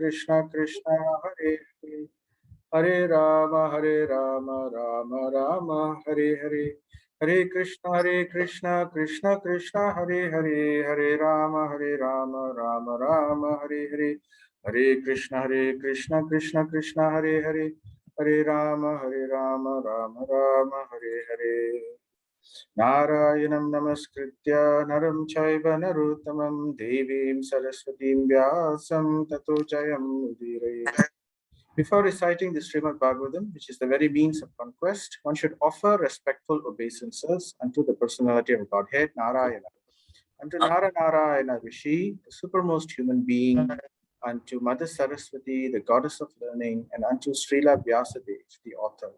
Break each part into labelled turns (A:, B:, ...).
A: Krishna Krishna Hare Hare, Hare Rama Rama Rama Hare Hare, Hare Krishna Krishna Krishna Hare Hare, Hare Rama Rama Rama Hare Hare, Hare Krishna Krishna Krishna Hare Hare, Hare Rama Rama Rama Hare Hare. Narayanam namaskritya naram chaiva narottamam devim saraswatim vyasam tato jayam udire. Before reciting the Srimad Bhagavatam, which is the very means of conquest, one should offer respectful obeisances unto the personality of Godhead, Narayana, unto Narayana Rishi, the supermost human being, unto Mother Saraswati, the goddess of learning, and unto Srila Vyasadeva, the author.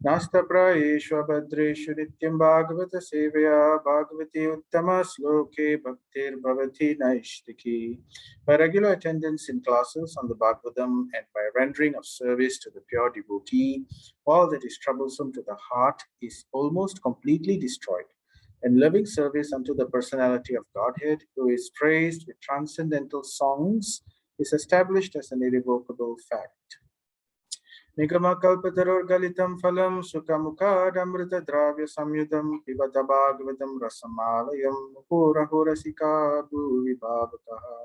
A: Nasta praeshu abhadreshu nityam bhagavata sevaya bhagavati uttama sloke bhaktir bhavati naishtiki. By regular attendance in classes on the Bhagavatam and by rendering of service to the pure devotee, all that is troublesome to the heart is almost completely destroyed. And loving service unto the personality of Godhead, who is praised with transcendental songs, is established as an irrevocable fact. Nigama kalpataror galitam phalam sukamukad amrita dravya samyudam pivata bhagavatam rasamalayam mupurahurasika bhuvi bhavataha.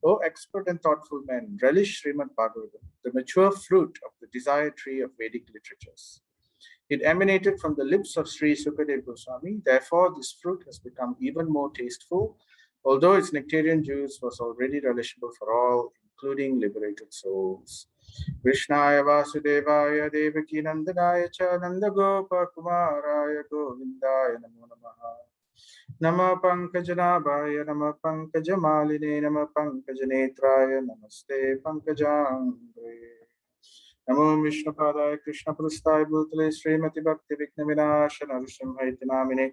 A: O expert and thoughtful men, relish Srimad Bhagavatam, the mature fruit of the desired tree of Vedic literatures. It emanated from the lips of Sri Sukadeva Goswami, therefore this fruit has become even more tasteful, although its nectarian juice was already relishable for all, including liberated souls. Krishnaya Vasudevaya Devaki Nandanaya Cha Nandagopa Kumaraya Govindaya Namo Namaha. Nama Pankajanabhaya Nama Pankajamaline Nama Pankajanetraya Namaste Pankajangre. Namo Vishnupadaya Krishna Prasthaya Bhutale Srimati Bhakti Vikna Vinashana Vishramhaiti Namine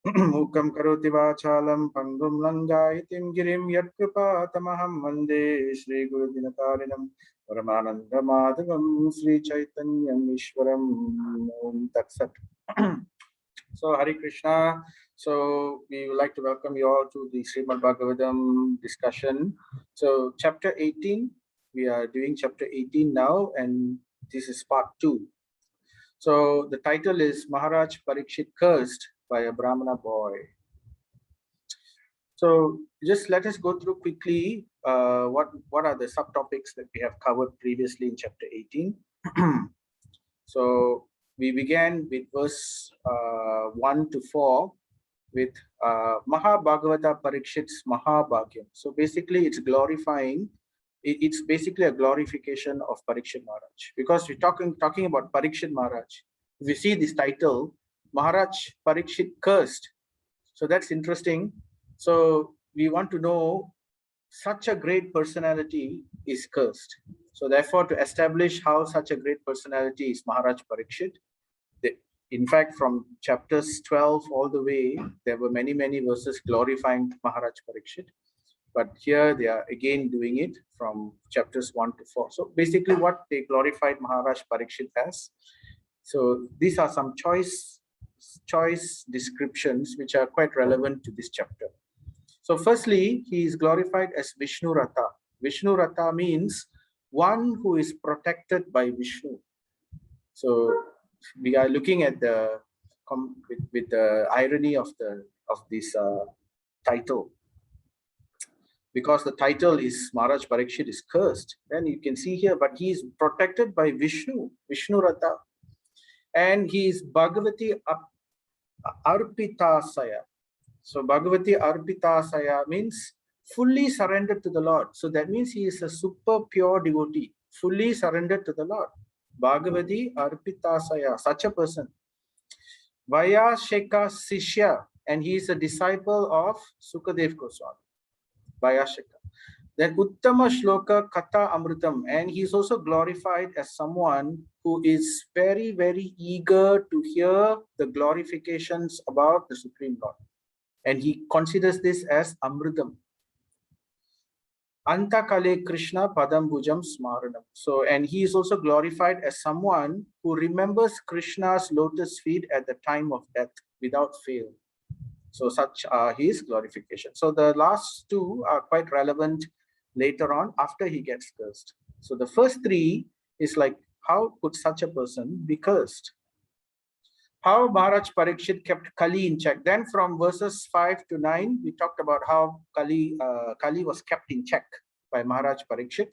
A: Mukam Karoti Vachalam Pangum Langayitim Girim Yatkripa Tamaham Vande Shri Guru Dinatarinam Paramananda Madhavam Sri Chaitanyam Ishwaram Om Tat Sat. So Hare Krishna. So we would like to welcome you all to the Srimad Bhagavatam discussion. So chapter 18, we are doing chapter 18 now, and this is part 2. So the title is Maharaj Parikshit Cursed by a Brahmana Boy. So just let us go through quickly what are the subtopics that we have covered previously in chapter 18. So we began with verse 1 to 4 with Mahabhagavata Parikshit's Mahabhagyam. So basically it's glorifying, it's basically a glorification of Parikshit Maharaj, because we're talking about Parikshit Maharaj. If you see this title, Maharaj Parikshit Cursed. So that's interesting. So we want to know such a great personality is cursed. So therefore, to establish how such a great personality is Maharaj Parikshit, in fact, from chapters 12 all the way, there were many verses glorifying Maharaj Parikshit. But here they are again doing it from chapters 1 to 4. So basically what they glorified Maharaj Parikshit as. So these are some choice descriptions which are quite relevant to this chapter. So firstly, he is glorified as Vishnu Ratha. Vishnu Ratha means one who is protected by Vishnu. So we are looking at the with the irony of this title, because the title is Maharaj Parikshit is cursed. Then you can see here, but he is protected by Vishnu Ratha, and he is Bhagavati Arpitasaya. So Bhagavati Arpitasaya means fully surrendered to the Lord. So that means he is a super pure devotee, fully surrendered to the Lord. Bhagavati Arpitasaya, such a person. Vayasheka Sishya, and he is a disciple of Sukadev Goswami. Vayasheka. Then Uttama Shloka Katha Amritam, and he is also glorified as someone who is very eager to hear the glorifications about the Supreme Lord. And he considers this as Amritam. Antakale Krishna Padam Bhujam Smaranam. So, and he is also glorified as someone who remembers Krishna's lotus feet at the time of death without fail. So such are his glorification. So the last two are quite relevant later on after he gets cursed. So the first three is like, how could such a person be cursed? How Maharaj Parikshit kept Kali in check. Then from verses 5 to 9, we talked about how Kali was kept in check by Maharaj Parikshit.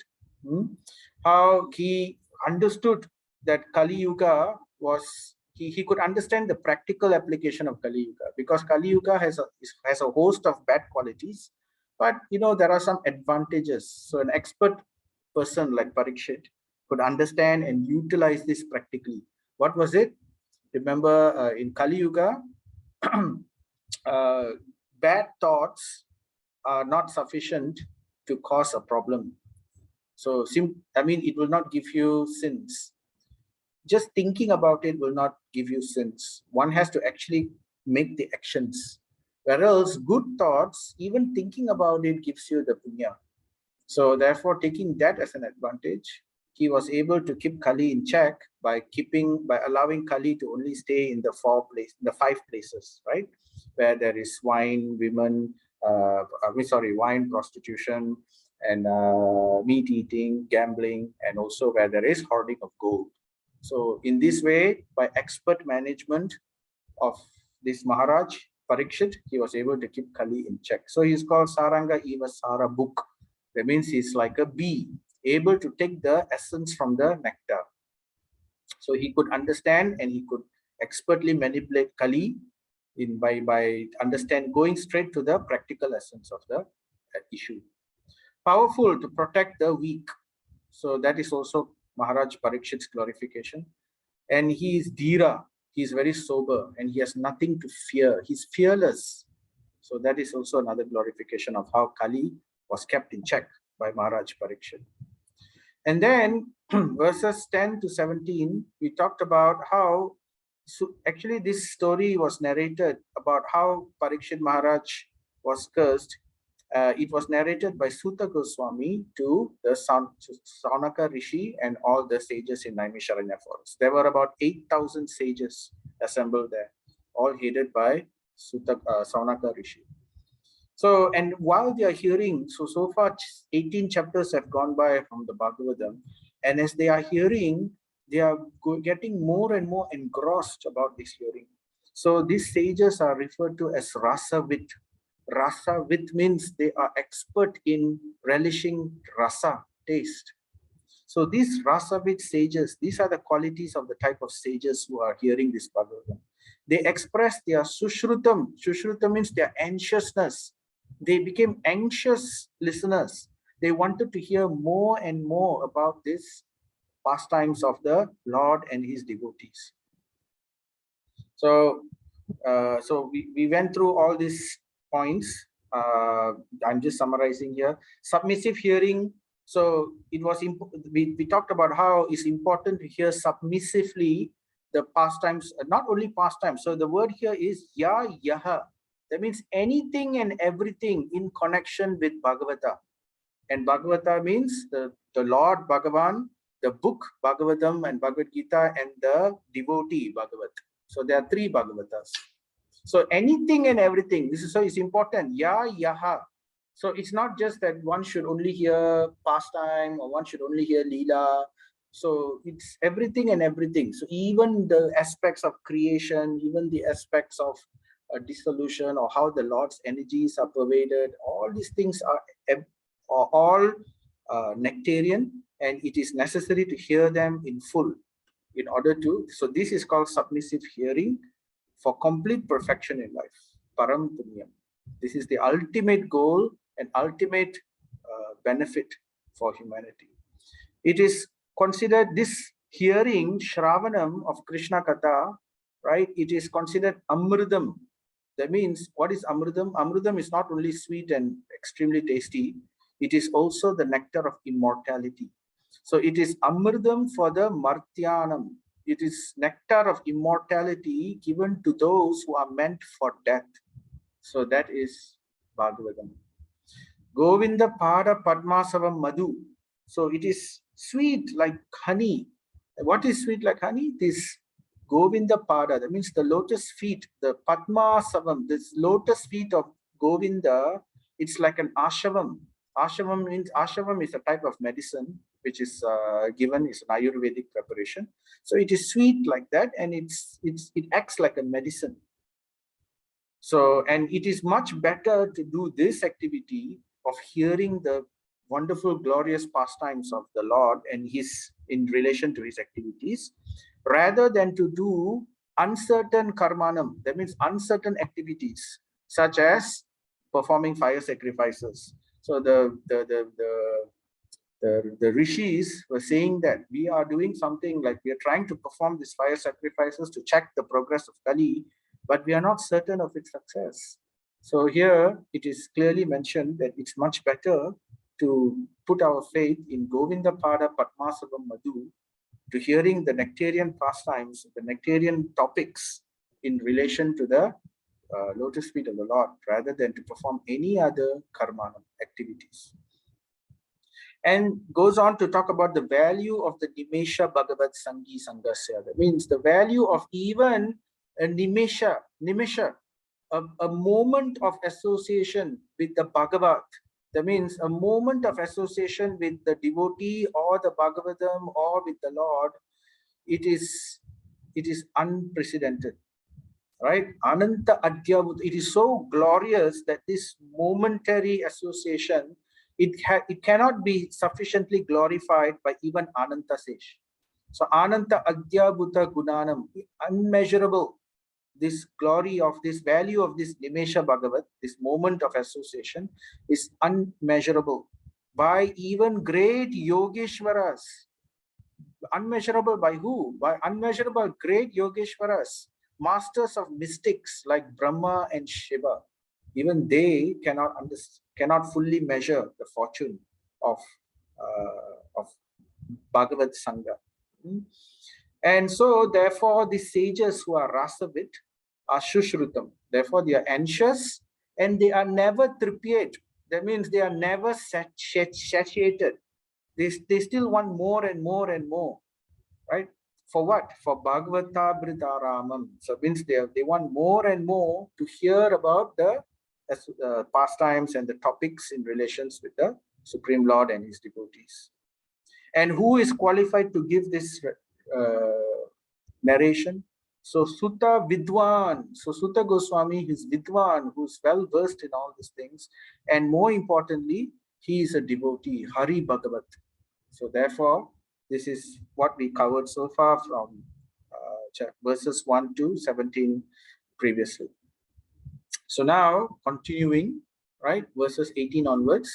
A: How he understood that Kali Yuga was, he could understand the practical application of Kali Yuga, because Kali Yuga has a host of bad qualities, but there are some advantages. So an expert person like Parikshit could understand and utilize this practically. What was it? Remember, in Kali Yuga, bad thoughts are not sufficient to cause a problem. So, it will not give you sins. Just thinking about it will not give you sins. One has to actually make the actions. Whereas good thoughts, even thinking about it gives you the punya. So therefore, taking that as an advantage, he was able to keep Kali in check by allowing Kali to only stay in the five places, right? Where there is wine, women, wine, prostitution, and meat eating, gambling, and also where there is hoarding of gold. So in this way, by expert management of this Maharaj Parikshit, he was able to keep Kali in check. So he's called Saranga Eva Sara Book. That means he's like a bee, able to take the essence from the nectar. So he could understand and he could expertly manipulate Kali by going straight to the practical essence of the issue. Powerful to protect the weak. So that is also Maharaj Parikshit's glorification. And he is Dhira. He is very sober and he has nothing to fear. He's fearless. So that is also another glorification of how Kali was kept in check by Maharaj Parikshit. And then verses 10 to 17, we talked about how, actually this story was narrated about how Parikshit Maharaj was cursed. It was narrated by Sutta Goswami to the Saunaka Rishi and all the sages in Naimisharanya forest. There were about 8,000 sages assembled there, all headed by Saunaka Rishi. So, and while they are hearing, so far 18 chapters have gone by from the Bhagavatam, and as they are hearing, they are getting more and more engrossed about this hearing. So these sages are referred to as Rasavit. Rasavit means they are expert in relishing rasa, taste. So these Rasavit sages, these are the qualities of the type of sages who are hearing this Bhagavatam. They express their sushrutam. Sushrutam means their anxiousness. They became anxious listeners. They wanted to hear more and more about this pastimes of the Lord and his devotees. So, we went through all these points. I'm just summarizing here. Submissive hearing. So it was we talked about how it's important to hear submissively the pastimes, not only pastimes. So the word here is ya yaha. That means anything and everything in connection with Bhagavata. And Bhagavata means the Lord Bhagavan, the book Bhagavatam and Bhagavad Gita, and the devotee Bhagavat. So there are three Bhagavatas. So anything and everything, this is so it's important. Ya yaha. So it's not just that one should only hear pastime or one should only hear Leela. So it's everything and everything. So even the aspects of creation, even the aspects of dissolution, or how the Lord's energies are pervaded, all these things are all nectarian, and it is necessary to hear them in full in order to. So this is called submissive hearing for complete perfection in life. Param Punyam. This is the ultimate goal and ultimate benefit for humanity. It is considered, this hearing, Shravanam of Krishna Katha, right? It is considered Amridam. That means, what is Amridam? Amridam is not only sweet and extremely tasty, it is also the nectar of immortality. So it is Amridam for the Martyanam. It is nectar of immortality given to those who are meant for death. So that is Bhagavatam. Govinda Pada Padmasavam Madhu. So it is sweet like honey. What is sweet like honey? This Govinda Pada, that means the lotus feet, the Padmasavam, this lotus feet of Govinda, it's like an ashavam. Ashramam is a type of medicine which is given, is an Ayurvedic preparation. So it is sweet like that, and it acts like a medicine. So, and it is much better to do this activity of hearing the wonderful, glorious pastimes of the Lord and his in relation to his activities, rather than to do uncertain karmanam. That means uncertain activities, such as performing fire sacrifices. So the rishis were saying that we are doing something, like we are trying to perform these fire sacrifices to check the progress of Kali, but we are not certain of its success. So here it is clearly mentioned that it's much better to put our faith in Govinda Pada Padmasabam Madhu, to hearing the nectarian pastimes, the nectarian topics in relation to the lotus feet of the Lord, rather than to perform any other karma activities. And goes on to talk about the value of the Nimesha Bhagavat Sangi Sangasya. That means the value of even a Nimesha, a moment of association with the Bhagavat. That means a moment of association with the devotee or the Bhagavatam or with the Lord. It is unprecedented, right? Ananta Adhyavut. It is so glorious that this momentary association, it cannot be sufficiently glorified by even Ananta Sesh. So Ananta Adhyabhuta Gunanam, unmeasurable, this glory of this value of this Nimesha Bhagavat, this moment of association, is unmeasurable by even great Yogeshwaras. Unmeasurable by who? By unmeasurable great Yogeshwaras, masters of mystics like Brahma and Shiva. Even they cannot fully measure the fortune of Bhagavad Sangha. And so, therefore, the sages who are rasavit are shushrutam. Therefore, they are anxious and they are never tripiate. That means they are never satiated. They still want more and more and more, right? For what? For Bhagavata Britaramam. So means they want more and more to hear about the pastimes and the topics in relations with the Supreme Lord and his devotees. And who is qualified to give this narration? So Sutta Vidwan. So Sutta Goswami is Vidwan, who's well versed in all these things. And more importantly, he is a devotee, Hari Bhagavat. So therefore, this is what we covered so far from verses 1 to 17 previously. So now, continuing, right, verses 18 onwards.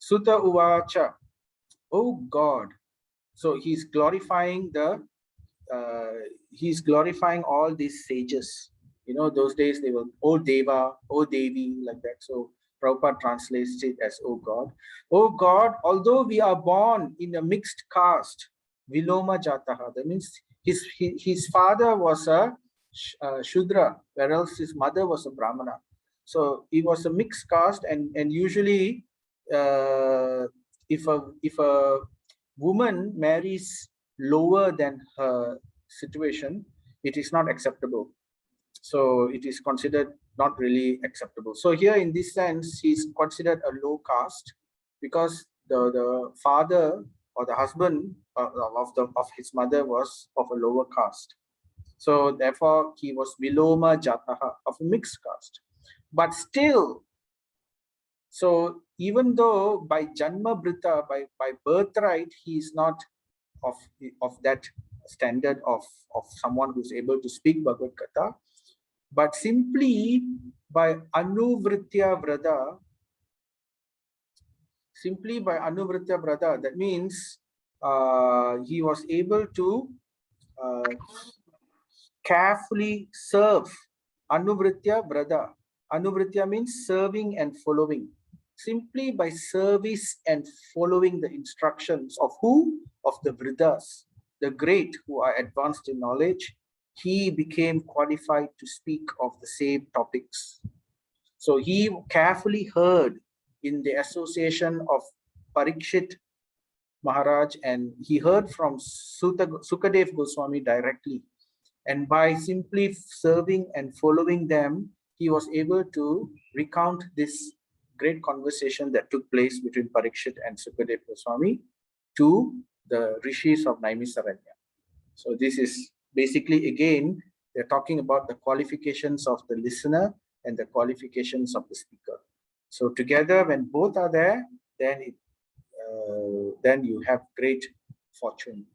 A: Sutta Uvacha, oh God. So he's glorifying all these sages. You know, those days they were, oh Deva, oh Devi, like that. So Prabhupada translates it as, oh God. Oh God, although we are born in a mixed caste, Viloma Jataha, that means his father was a Shudra, whereas his mother was a Brahmana. So he was a mixed caste, and usually if a woman marries lower than her situation, it is not acceptable. So it is considered not really acceptable. So here in this sense, he's considered a low caste because the father or the husband of his mother was of a lower caste. So therefore, he was Viloma Jataha, of a mixed caste. But still, so even though by Janma Brita, by birthright, he is not of that standard of someone who's able to speak Bhagavad Gita, but simply by Anuvritya Vrada, that means he was able to carefully serve. Anuvritya Vrada. Anuvritya means serving and following. Simply by service and following the instructions of who? Of the Vridas, the great who are advanced in knowledge, he became qualified to speak of the same topics. So he carefully heard in the association of Parikshit Maharaj, and he heard from Sukadev Goswami directly. And by simply serving and following them, he was able to recount this great conversation that took place between Parikshit and Sukadev Goswami to the rishis of Naimisaranya. So this is basically, again, they're talking about the qualifications of the listener and the qualifications of the speaker. So together, when both are there, then then you have great fortune.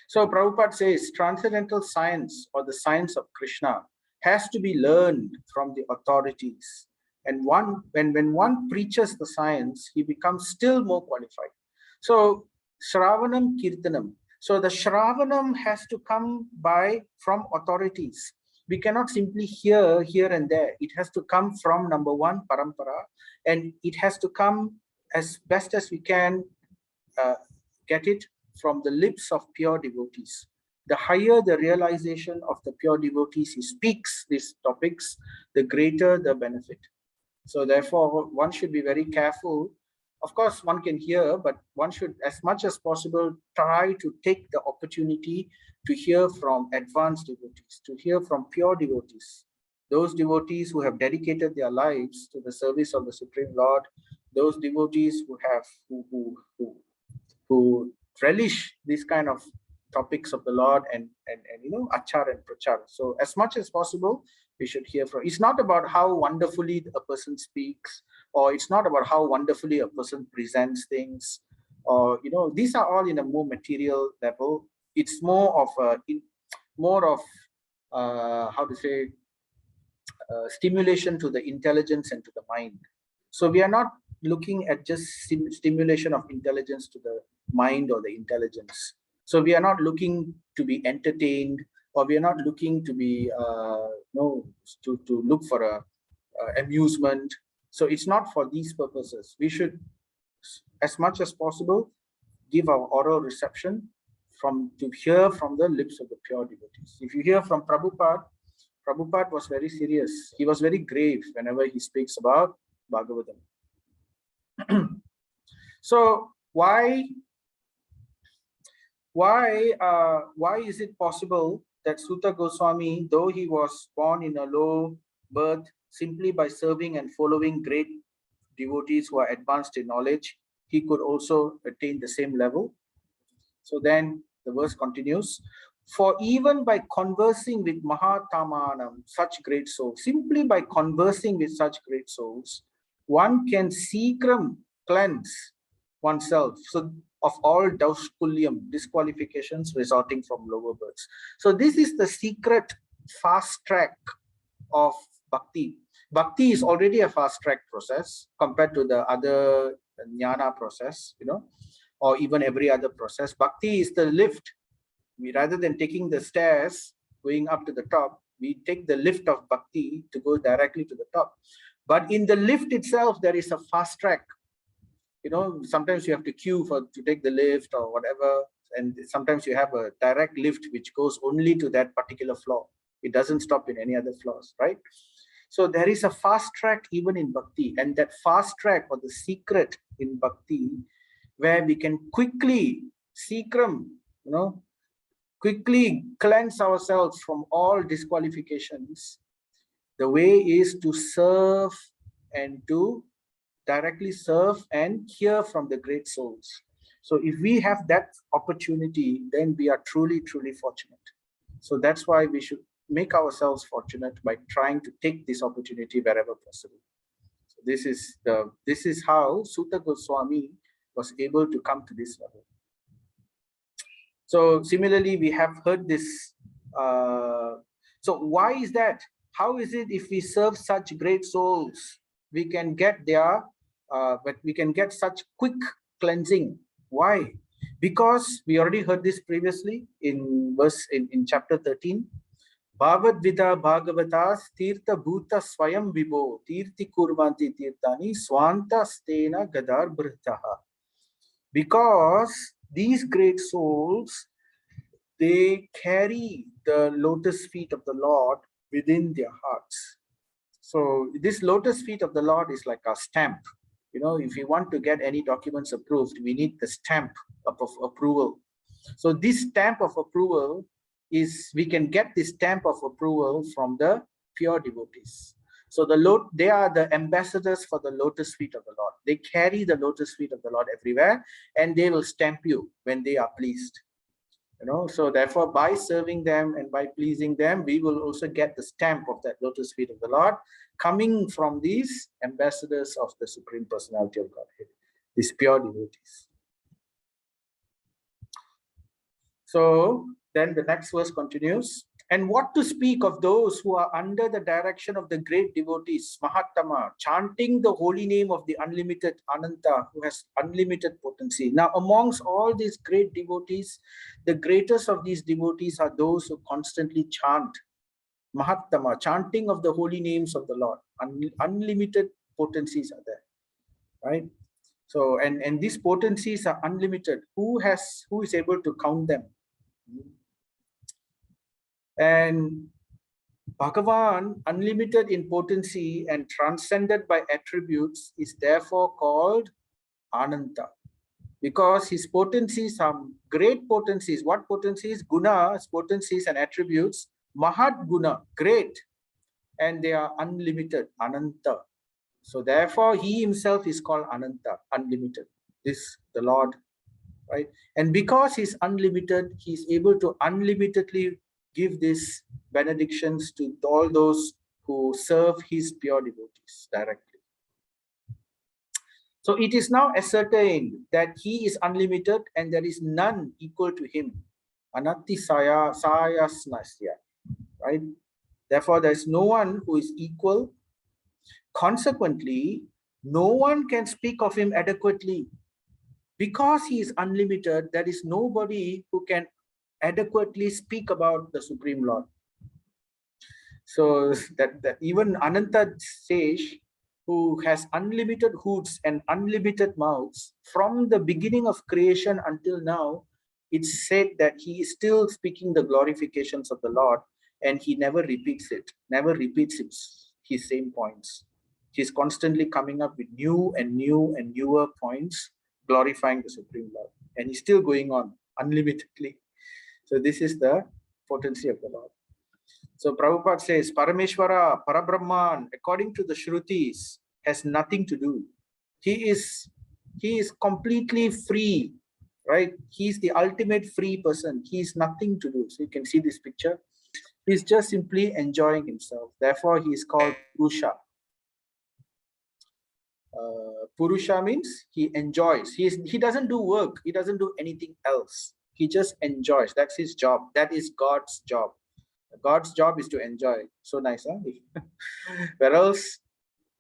A: So Prabhupada says transcendental science, or the science of Krishna, has to be learned from the authorities. And when one preaches the science, he becomes still more qualified. So Shravanam Kirtanam. So the Shravanam has to come from authorities. We cannot simply hear here and there. It has to come from, number one, Parampara, and it has to come as best as we can get it from the lips of pure devotees. The higher the realization of the pure devotees who speaks these topics, the greater the benefit. So therefore, one should be very careful. Of course, one can hear, but one should, as much as possible, try to take the opportunity to hear from advanced devotees, to hear from pure devotees, those devotees who have dedicated their lives to the service of the Supreme Lord, those devotees who relish these kind of topics of the Lord and achar and prachar. So as much as possible, we should hear from. It's not about how wonderfully a person speaks, or it's not about how wonderfully a person presents things, or these are all in a more material level. It's more of how to say stimulation to the intelligence and to the mind. So we are not looking at just stimulation of intelligence to the mind or the intelligence. So we are not looking to be entertained, or we are not looking to be to look for a amusement. So it's not for these purposes. We should, as much as possible, give our oral reception to hear from the lips of the pure devotees. If you hear from Prabhupada was very serious. He was very grave whenever he speaks about Bhagavatam. So why is it possible that Suta Goswami, though he was born in a low birth, simply by serving and following great devotees who are advanced in knowledge, he could also attain the same level? So then the verse continues, for even by conversing with Mahatamanam, such great souls, simply by conversing with such great souls, one can seekram cleanse oneself of all dauskulyam, disqualifications resulting from lower births. So this is the secret fast track of bhakti. Bhakti is already a fast track process compared to the other jnana process, or even every other process. Bhakti is the lift. Rather than taking the stairs going up to the top, we take the lift of bhakti to go directly to the top. But in the lift itself, there is a fast track. Sometimes you have to queue to take the lift or whatever, and sometimes you have a direct lift which goes only to that particular floor. It doesn't stop in any other floors, right? So there is a fast track even in bhakti, and that fast track, or the secret in bhakti, where we can quickly seekram, quickly cleanse ourselves from all disqualifications. The way is to serve and to directly serve and hear from the great souls. So if we have that opportunity, then we are truly, truly fortunate. So that's why we should make ourselves fortunate by trying to take this opportunity wherever possible. So this is how Suta Goswami was able to come to this level. So similarly, we have heard this. So why is that? How is it if we serve such great souls, we can get but we can get such quick cleansing? Why? Because we already heard this previously in chapter 13. Bhavad Vida Bhagavatas Tirtha Bhuta Swayam Vibho Tirthi Kurvanti Tirthani Swanta Stena Gadar Britaha. Because these great souls, they carry the lotus feet of the Lord within their hearts. So this lotus feet of the Lord is like a stamp. If we want to get any documents approved, we need the stamp of approval. So this stamp of approval we can get this stamp of approval from the pure devotees. So they are the ambassadors for the lotus feet of the Lord. They carry the lotus feet of the Lord everywhere, and they will stamp you when they are pleased. So therefore, by serving them and by pleasing them, we will also get the stamp of that lotus feet of the Lord coming from these ambassadors of the Supreme Personality of Godhead, these pure devotees. So then the next verse continues. And what to speak of those who are under the direction of the great devotees, Mahatama, chanting the holy name of the unlimited Ananta, who has unlimited potency. Now, amongst all these great devotees, the greatest of these devotees are those who constantly chant Mahatama, chanting of the holy names of the Lord. Unlimited potencies are there, right? So, and these potencies are unlimited. Who is able to count them? And Bhagavan, unlimited in potency and transcended by attributes, is therefore called Ananta, because his potencies are great potencies. What potencies? Gunas, potencies and attributes. Mahat Guna, great, and they are unlimited, Ananta. So therefore, he himself is called Ananta, unlimited. This, the Lord, right? And because he's unlimited, he's able to unlimitedly give these benedictions to all those who serve his pure devotees directly. So it is now ascertained that he is unlimited and there is none equal to him. Anatti sayasnasya, right? Therefore, there is no one who is equal. Consequently, no one can speak of him adequately. Because he is unlimited, there is nobody who can adequately speak about the Supreme Lord. So that even Ananta says, who has unlimited hoods and unlimited mouths, from the beginning of creation until now, it's said that he is still speaking the glorifications of the Lord, and he never repeats it, never repeats his same points. He's constantly coming up with new and newer points, glorifying the Supreme Lord. And he's still going on unlimitedly. So this is the potency of the Lord. So Prabhupada says, Parameshwara, Parabrahman, according to the Shrutis, has nothing to do. He is completely free, right? He's the ultimate free person. He's nothing to do. So you can see this picture. He's just simply enjoying himself. Therefore, he is called Purusha. Purusha means he enjoys. He doesn't do work. He doesn't do anything else. He just enjoys. That's his job. That is God's job. God's job is to enjoy. So nice, huh? Whereas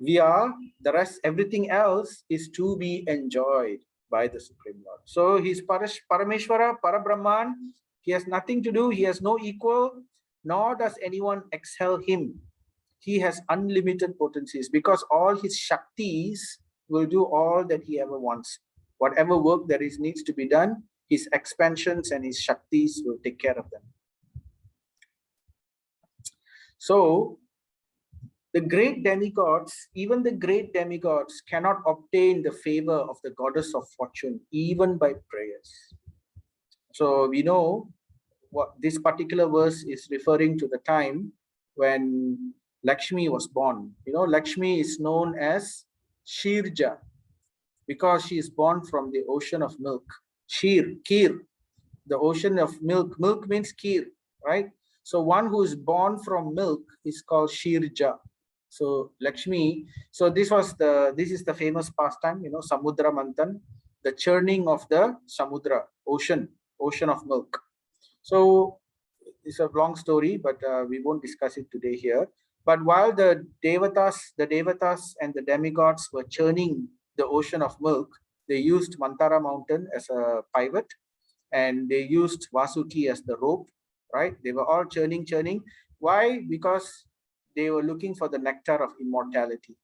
A: we are, the rest, everything else is to be enjoyed by the Supreme Lord. So he's Parameshwara, Parabrahman. He has nothing to do. He has no equal, nor does anyone excel him. He has unlimited potencies because all his Shaktis will do all that he ever wants. Whatever work there is needs to be done, his expansions and his Shaktis will take care of them. So the great demigods, even the great demigods, cannot obtain the favor of the goddess of fortune, even by prayers. So we know what this particular verse is referring to, the time when Lakshmi was born. Lakshmi is known as Shirja because she is born from the ocean of milk. Kir, the ocean of milk. Milk means kir, right? So one who is born from milk is called Shirja. So Lakshmi, so this is the famous pastime, Samudra Manthan, the churning of the Samudra, ocean of milk. So it's a long story, but we won't discuss it today here. But while the devatas and the demigods were churning the ocean of milk, they used Mantara mountain as a pivot, and they used Vasuki as the rope, right? They were all churning. Why? Because they were looking for the nectar of immortality.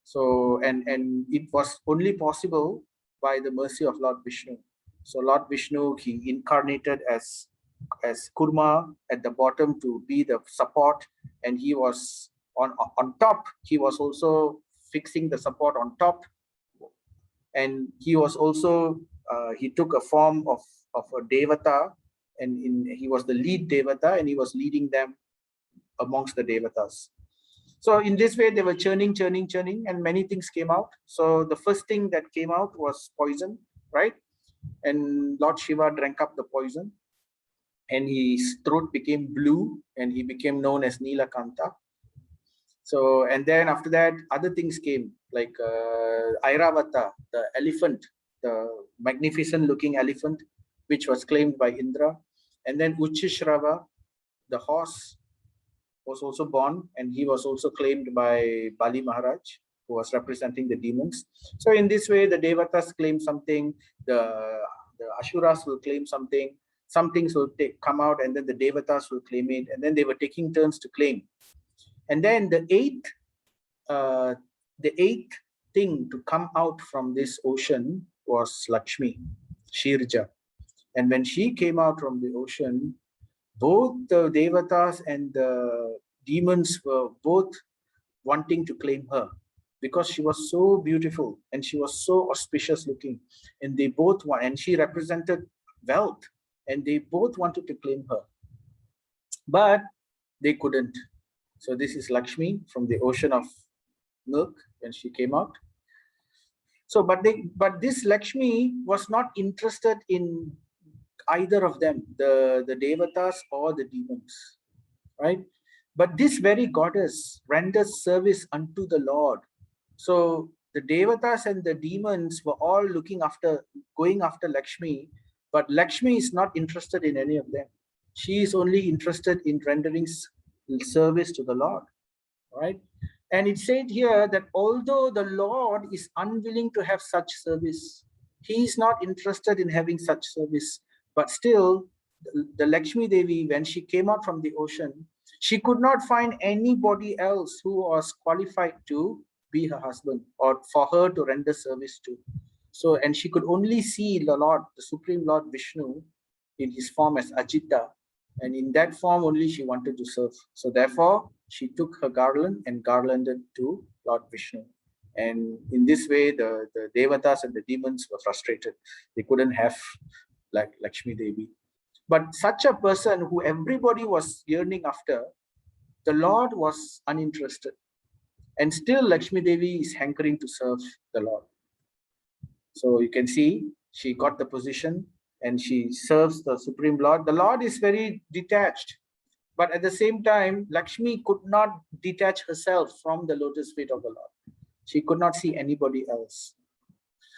A: So, and it was only possible by the mercy of Lord Vishnu. So Lord Vishnu, he incarnated as Kurma at the bottom to be the support, and he was on top. He was also fixing the support on top, and he was also he took a form of a devata, and he was the lead devata, and he was leading them amongst the devatas. So in this way, they were churning, and many things came out. So the first thing that came out was poison, right? And Lord Shiva drank up the poison, and his throat became blue, and he became known as Nilakanta. So, and then after that, other things came, like Airavata, the elephant, the magnificent looking elephant, which was claimed by Indra. And then Uchishrava, the horse, was also born, and he was also claimed by Bali Maharaj, who was representing the demons. So in this way, the Devatas claim something, the Asuras will claim something, some things will come out, and then the Devatas will claim it, and then they were taking turns to claim. And then the eighth thing to come out from this ocean was Lakshmi Shiraja. And when she came out from the ocean, both the Devatas and the demons were both wanting to claim her, because she was so beautiful and she was so auspicious looking, and they both want, and she represented wealth, and they both wanted to claim her, but they couldn't. So this is Lakshmi from the ocean of milk when she came out. So, but this Lakshmi was not interested in either of them, the Devatas or the demons, right? But this very goddess renders service unto the Lord. So the Devatas and the demons were all going after Lakshmi, but Lakshmi is not interested in any of them. She is only interested in rendering service to the Lord, right? And it said here that although the Lord is unwilling to have such service, he is not interested in having such service, but still the Lakshmi Devi, when she came out from the ocean, she could not find anybody else who was qualified to be her husband or for her to render service to. So, and she could only see the Lord, the Supreme Lord Vishnu, in his form as Ajita, and in that form only she wanted to serve. So therefore, she took her garland and garlanded to Lord Vishnu. And in this way, the Devatas and the demons were frustrated. They couldn't have like Lakshmi Devi. But such a person who everybody was yearning after, the Lord was uninterested. And still Lakshmi Devi is hankering to serve the Lord. So you can see she got the position and she serves the Supreme Lord. The Lord is very detached. But at the same time, Lakshmi could not detach herself from the lotus feet of the Lord. She could not see anybody else.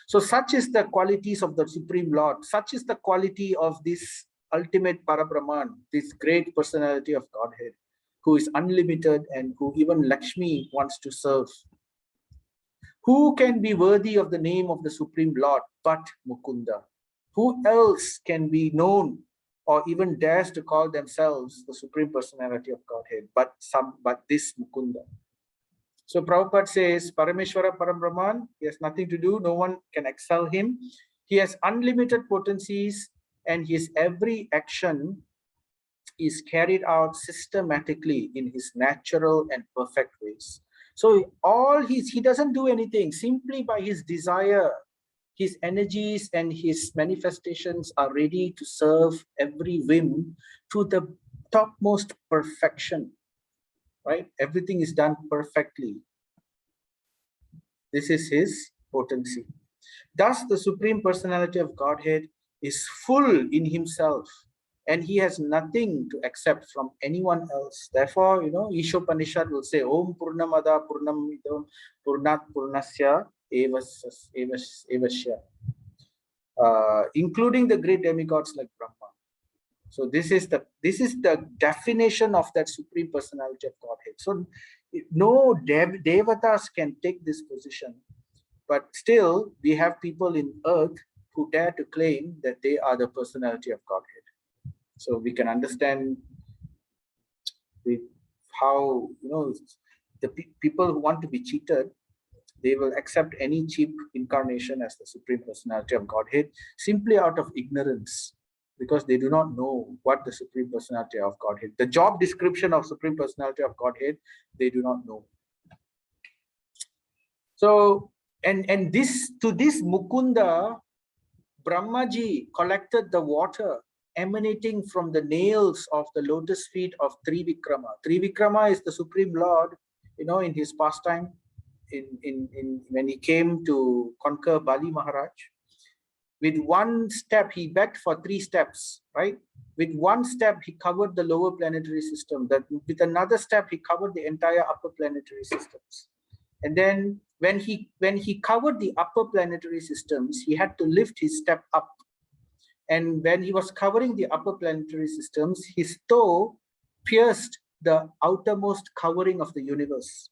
A: So such is the qualities of the Supreme Lord. Such is the quality of this ultimate Parabrahman, this great personality of Godhead, who is unlimited and who even Lakshmi wants to serve. Who can be worthy of the name of the Supreme Lord but Mukunda? Who else can be known or even dares to call themselves the Supreme Personality of Godhead but this Mukunda? So Prabhupada says, Parameshwara Parambrahman, he has nothing to do, no one can excel him. He has unlimited potencies, and his every action is carried out systematically in his natural and perfect ways. So he doesn't do anything, simply by his desire, his energies and his manifestations are ready to serve every whim to the topmost perfection. Right? Everything is done perfectly. This is his potency. Thus, the Supreme Personality of Godhead is full in himself, and he has nothing to accept from anyone else. Therefore, Ishopanishad will say, Om Purnamada Purnam Idam Purnat Purnasya Evasya, including the great demigods like Brahma. So this is the definition of that Supreme Personality of Godhead. So no devatas can take this position, but still we have people in earth who dare to claim that they are the personality of Godhead. So we can understand how the people who want to be cheated, they will accept any cheap incarnation as the Supreme Personality of Godhead simply out of ignorance, because they do not know what the Supreme Personality of Godhead, the job description of Supreme Personality of Godhead, they do not know. So, and this Mukunda, Brahmaji collected the water emanating from the nails of the lotus feet of Trivikrama. Trivikrama is the Supreme Lord, in his pastime, in when he came to conquer Bali Maharaj, with one step he begged for 3 steps, right? With one step he covered the lower planetary system. That with another step he covered the entire upper planetary systems. And then when he covered the upper planetary systems, he had to lift his step up. And when he was covering the upper planetary systems, his toe pierced the outermost covering of the universe.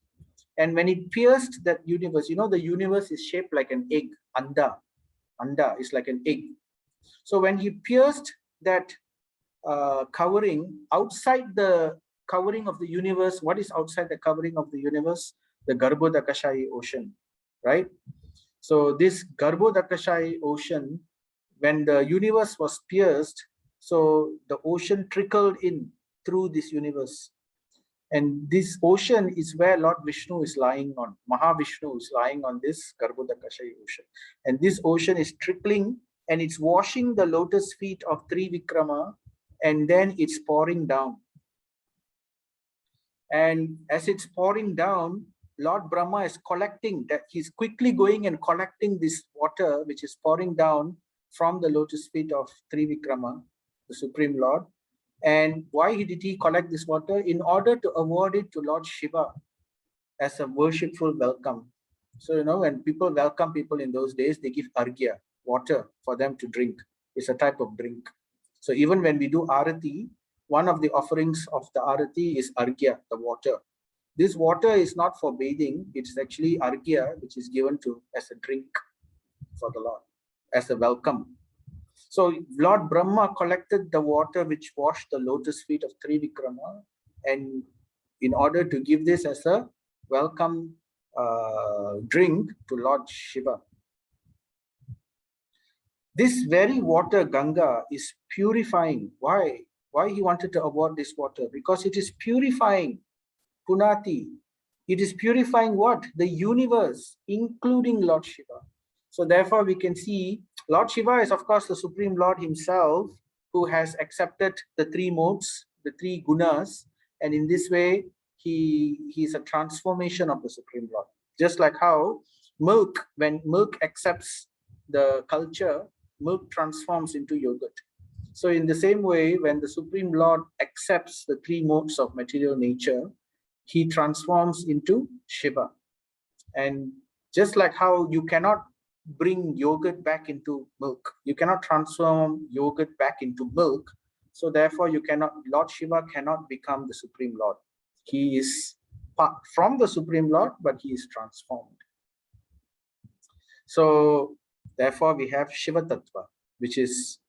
A: And when it pierced that universe, the universe is shaped like an egg. Anda is like an egg. So when he pierced that covering, outside the covering of the universe, what is outside the covering of the universe? The Garbhodakashayi ocean, right? So this Garbhodakashayi ocean, when the universe was pierced, so the ocean trickled in through this universe. And this ocean is where Lord Vishnu is lying on. Mahavishnu is lying on this Garbhodakashayi ocean. And this ocean is trickling and it's washing the lotus feet of Trivikrama, and then it's pouring down. And as it's pouring down, Lord Brahma is collecting that. He's quickly going and collecting this water which is pouring down from the lotus feet of Trivikrama, the Supreme Lord. And why did he collect this water? In order to award it to Lord Shiva as a worshipful welcome. So, when people welcome people in those days, they give arghya, water for them to drink. It's a type of drink. So even when we do arati, one of the offerings of the arati is arghya, the water. This water is not for bathing. It's actually arghya, which is given to as a drink for the Lord, as a welcome. So Lord Brahma collected the water which washed the lotus feet of Trivikrama, and in order to give this as a welcome drink to Lord Shiva. This very water, Ganga, is purifying. Why? Why he wanted to award this water? Because it is purifying Punati. It is purifying what? The universe, including Lord Shiva. So therefore we can see Lord Shiva is of course the Supreme Lord himself, who has accepted the 3 modes, the 3 gunas, and in this way he is a transformation of the Supreme Lord. Just like how milk, when milk accepts the culture, milk transforms into yogurt. So in the same way, when the Supreme Lord accepts the 3 modes of material nature, he transforms into Shiva. And just like how you cannot bring yogurt back into milk, you cannot transform yogurt back into milk, so therefore Lord Shiva cannot become the Supreme Lord. He is from the Supreme Lord, but he is transformed. So therefore we have Shiva Tattva, which is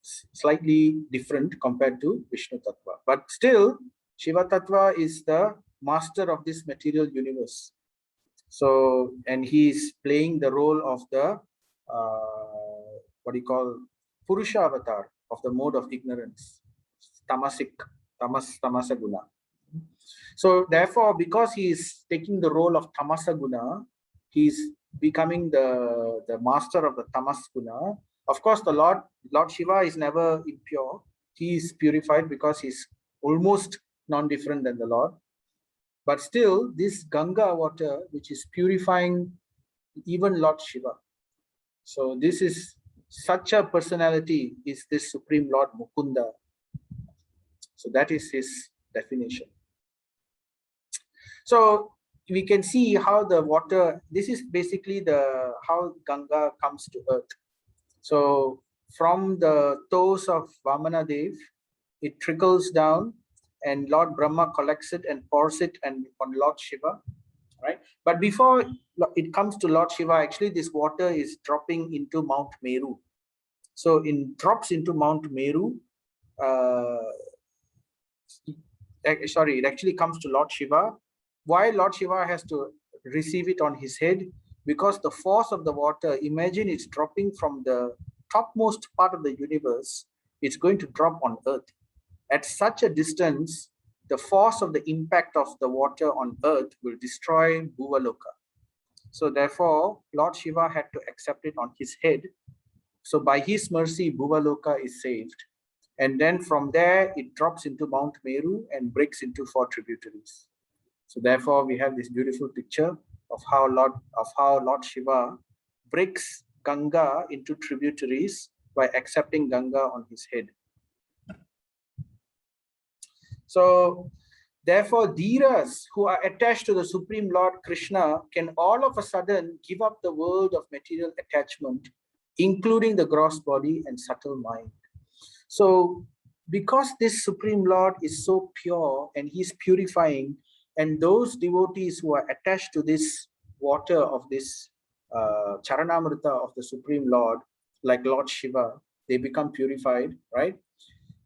A: slightly different compared to Vishnu Tattva. But still, Shiva Tattva is the master of this material universe. So, and he is playing the role of the, what do you call, Purusha avatar of the mode of ignorance, tamasa guna. So therefore, because he is taking the role of tamasa guna, he is becoming the master of the tamas guna. Of course, the Lord Shiva is never impure. He is purified because he is almost non-different than the Lord. But still, this Ganga water, which is purifying even Lord Shiva. So this is such a personality, is this Supreme Lord Mukunda. So that is his definition. So we can see how the water, this is basically how Ganga comes to earth. So from the toes of Vamana Dev, it trickles down, and Lord Brahma collects it and pours it on Lord Shiva, right? But before it comes to Lord Shiva, actually this water is dropping into Mount Meru. So it drops into Mount Meru. It actually comes to Lord Shiva. Why Lord Shiva has to receive it on his head? Because the force of the water, imagine it's dropping from the topmost part of the universe, it's going to drop on earth. At such a distance, the force of the impact of the water on earth will destroy Bhuvaloka. So therefore, Lord Shiva had to accept it on his head. So by his mercy, Bhuvaloka is saved. And then from there, it drops into Mount Meru and breaks into 4 tributaries. So therefore, we have this beautiful picture of how Lord Shiva breaks Ganga into tributaries by accepting Ganga on his head. So therefore, Dhiras who are attached to the Supreme Lord Krishna can all of a sudden give up the world of material attachment, including the gross body and subtle mind. So because this Supreme Lord is so pure and he's purifying, and those devotees who are attached to this water of this Charanamrita of the Supreme Lord, like Lord Shiva, they become purified, right?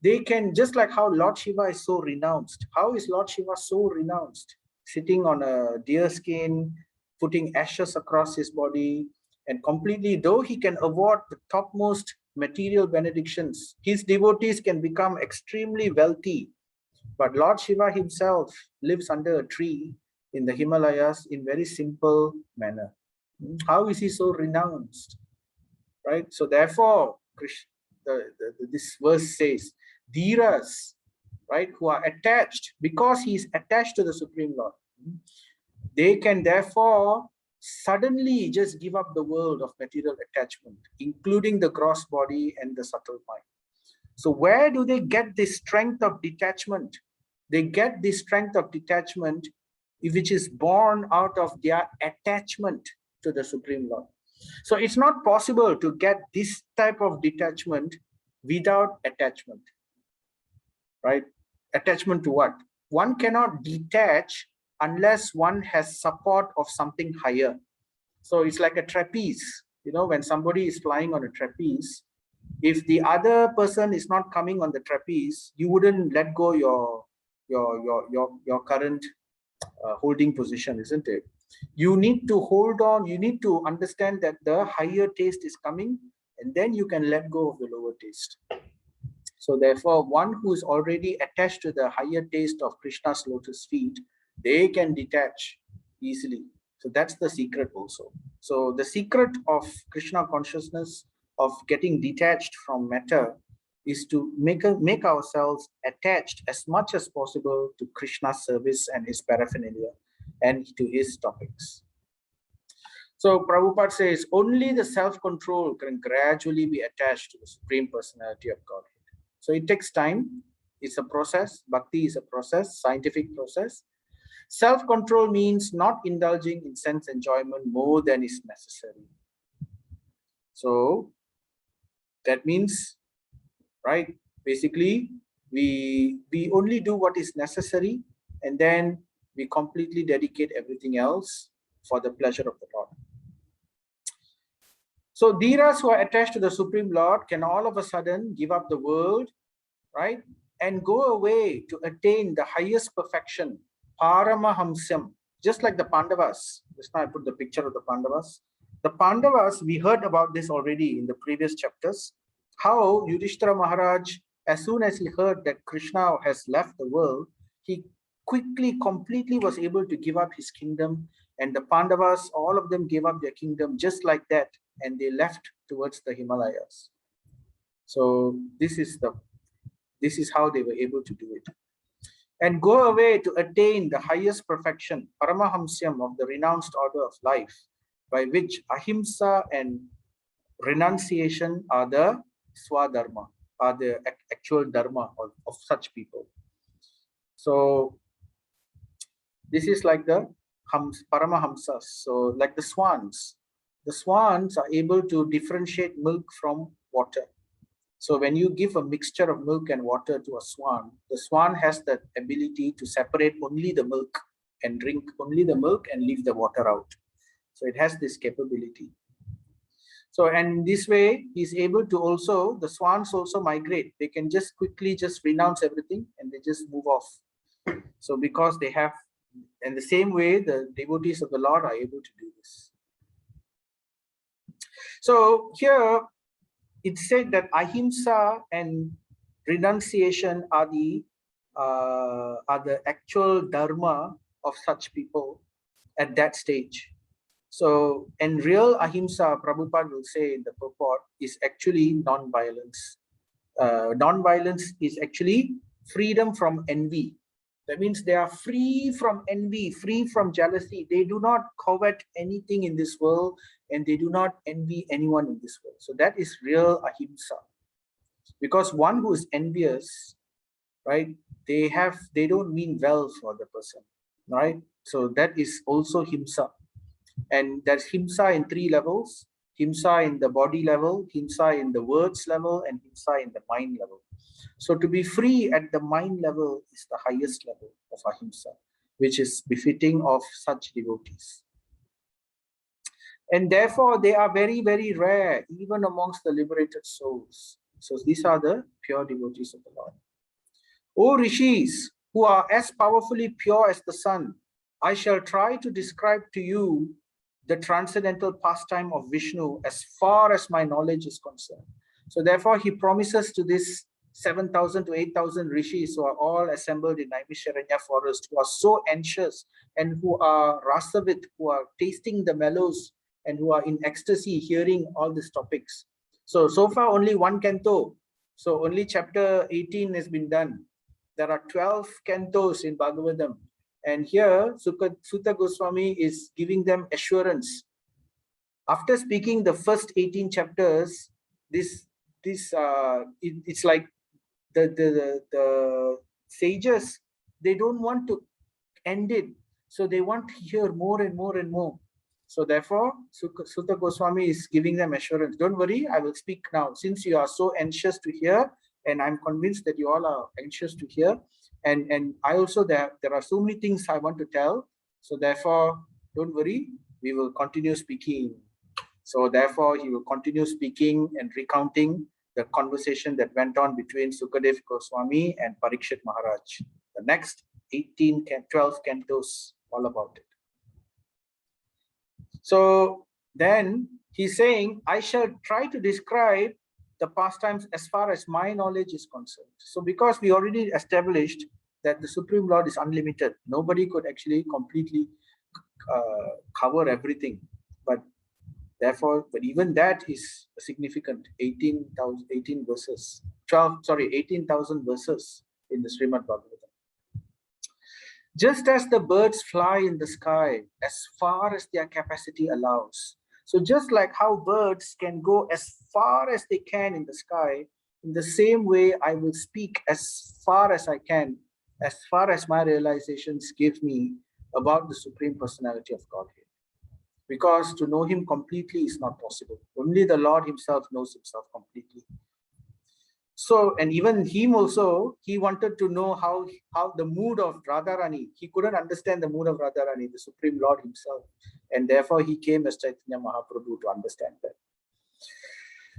A: They can, just like how Lord Shiva is so renounced. How is Lord Shiva so renounced? Sitting on a deer skin, putting ashes across his body, and completely, though he can award the topmost material benedictions, his devotees can become extremely wealthy. But Lord Shiva himself lives under a tree in the Himalayas in very simple manner. How is he so renounced? Right? So therefore, this verse says, Dhiras, right, who are attached, because he is attached to the Supreme Lord, they can therefore suddenly just give up the world of material attachment, including the gross body and the subtle mind. So where do they get this strength of detachment? They get this strength of detachment which is born out of their attachment to the Supreme Lord. So it's not possible to get this type of detachment without attachment, right? Attachment to what? One cannot detach unless one has support of something higher. So it's like a trapeze. You know, when somebody is flying on a trapeze, if the other person is not coming on the trapeze, you wouldn't let go your current holding position, isn't it? You need to hold on. You need to understand that the higher taste is coming, and then you can let go of the lower taste. So therefore, one who is already attached to the higher taste of Krishna's lotus feet, they can detach easily. So that's the secret also. So the secret of Krishna consciousness, of getting detached from matter, is to make ourselves attached as much as possible to Krishna's service and his paraphernalia and to his topics. So Prabhupada says, only the self-control can gradually be attached to the Supreme Personality of Godhead. So it takes time. It's a process. Bhakti is a process, scientific process. Self-control means not indulging in sense enjoyment more than is necessary. So that means, right, basically, we only do what is necessary, and then we completely dedicate everything else for the pleasure of the Lord. So Dhiras who are attached to the Supreme Lord can all of a sudden give up the world, right, and go away to attain the highest perfection, Paramahamsam, just like the Pandavas. Just now I put the picture of the Pandavas. The Pandavas, we heard about this already in the previous chapters, how Yudhishthira Maharaj, as soon as he heard that Krishna has left the world, he quickly, completely was able to give up his kingdom, and the Pandavas, all of them gave up their kingdom just like that, and they left towards the Himalayas. So this is how they were able to do it. And go away to attain the highest perfection, Paramahamsyam, of the renounced order of life, by which Ahimsa and Renunciation are the Swadharma, are the actual dharma of such people. So this is like the Paramahamsas. So like the swans are able to differentiate milk from water. So when you give a mixture of milk and water to a swan, the swan has that ability to separate only the milk and drink only the milk and leave the water out. So it has this capability. So, and this way, he's able to also, the swans also migrate. They can just quickly just renounce everything and they just move off. So because they have, in the same way, the devotees of the Lord are able to do this. So here, it said that Ahimsa and renunciation are the actual dharma of such people at that stage. So, and real Ahimsa, Prabhupada will say in the purport, is actually non-violence. Non-violence is actually freedom from envy. That means they are free from envy, free from jealousy. They do not covet anything in this world, and they do not envy anyone in this world. So that is real ahimsa. Because one who is envious, right, they don't mean well for the person, right? So that is also himsa. And there's himsa in three levels: himsa in the body level, himsa in the words level, and himsa in the mind level. So to be free at the mind level is the highest level of ahimsa, which is befitting of such devotees. And therefore, they are very, very rare, even amongst the liberated souls. So these are the pure devotees of the Lord. O Rishis, who are as powerfully pure as the sun, I shall try to describe to you the transcendental pastime of Vishnu as far as my knowledge is concerned. So therefore, he promises to this 7,000 to 8,000 rishis who are all assembled in Naimisharanya forest, who are so anxious and who are rasavit, who are tasting the mellows and who are in ecstasy hearing all these topics. So far only one canto. So only chapter 18 has been done. There are 12 cantos in Bhagavatam. And here, Sutta Goswami is giving them assurance. After speaking the first 18 chapters, it's like the sages, they don't want to end it. So they want to hear more and more and more. So therefore, Sutta Goswami is giving them assurance. Don't worry, I will speak now. Since you are so anxious to hear, and I'm convinced that you all are anxious to hear, and I also, there are so many things I want to tell. So therefore, don't worry, we will continue speaking. So therefore, he will continue speaking and recounting the conversation that went on between Sukadev Goswami and Parikshit Maharaj. The next 12 cantos, all about it. So then he's saying, I shall try to describe the pastimes as far as my knowledge is concerned. So because we already established that the Supreme Lord is unlimited, nobody could actually completely cover everything. But therefore, but even that is significant. 18,000 verses, 18,000 verses in the Srimad Bhagavatam. Just as the birds fly in the sky as far as their capacity allows. So just like how birds can go as far as they can in the sky, in the same way I will speak as far as I can, as far as my realizations give me about the Supreme Personality of Godhead. Because to know him completely is not possible. Only the Lord himself knows himself completely. So, and even him also, he wanted to know how the mood of Radharani. He couldn't understand the mood of Radharani, the Supreme Lord himself. And therefore he came as Chaitanya Mahaprabhu to understand that.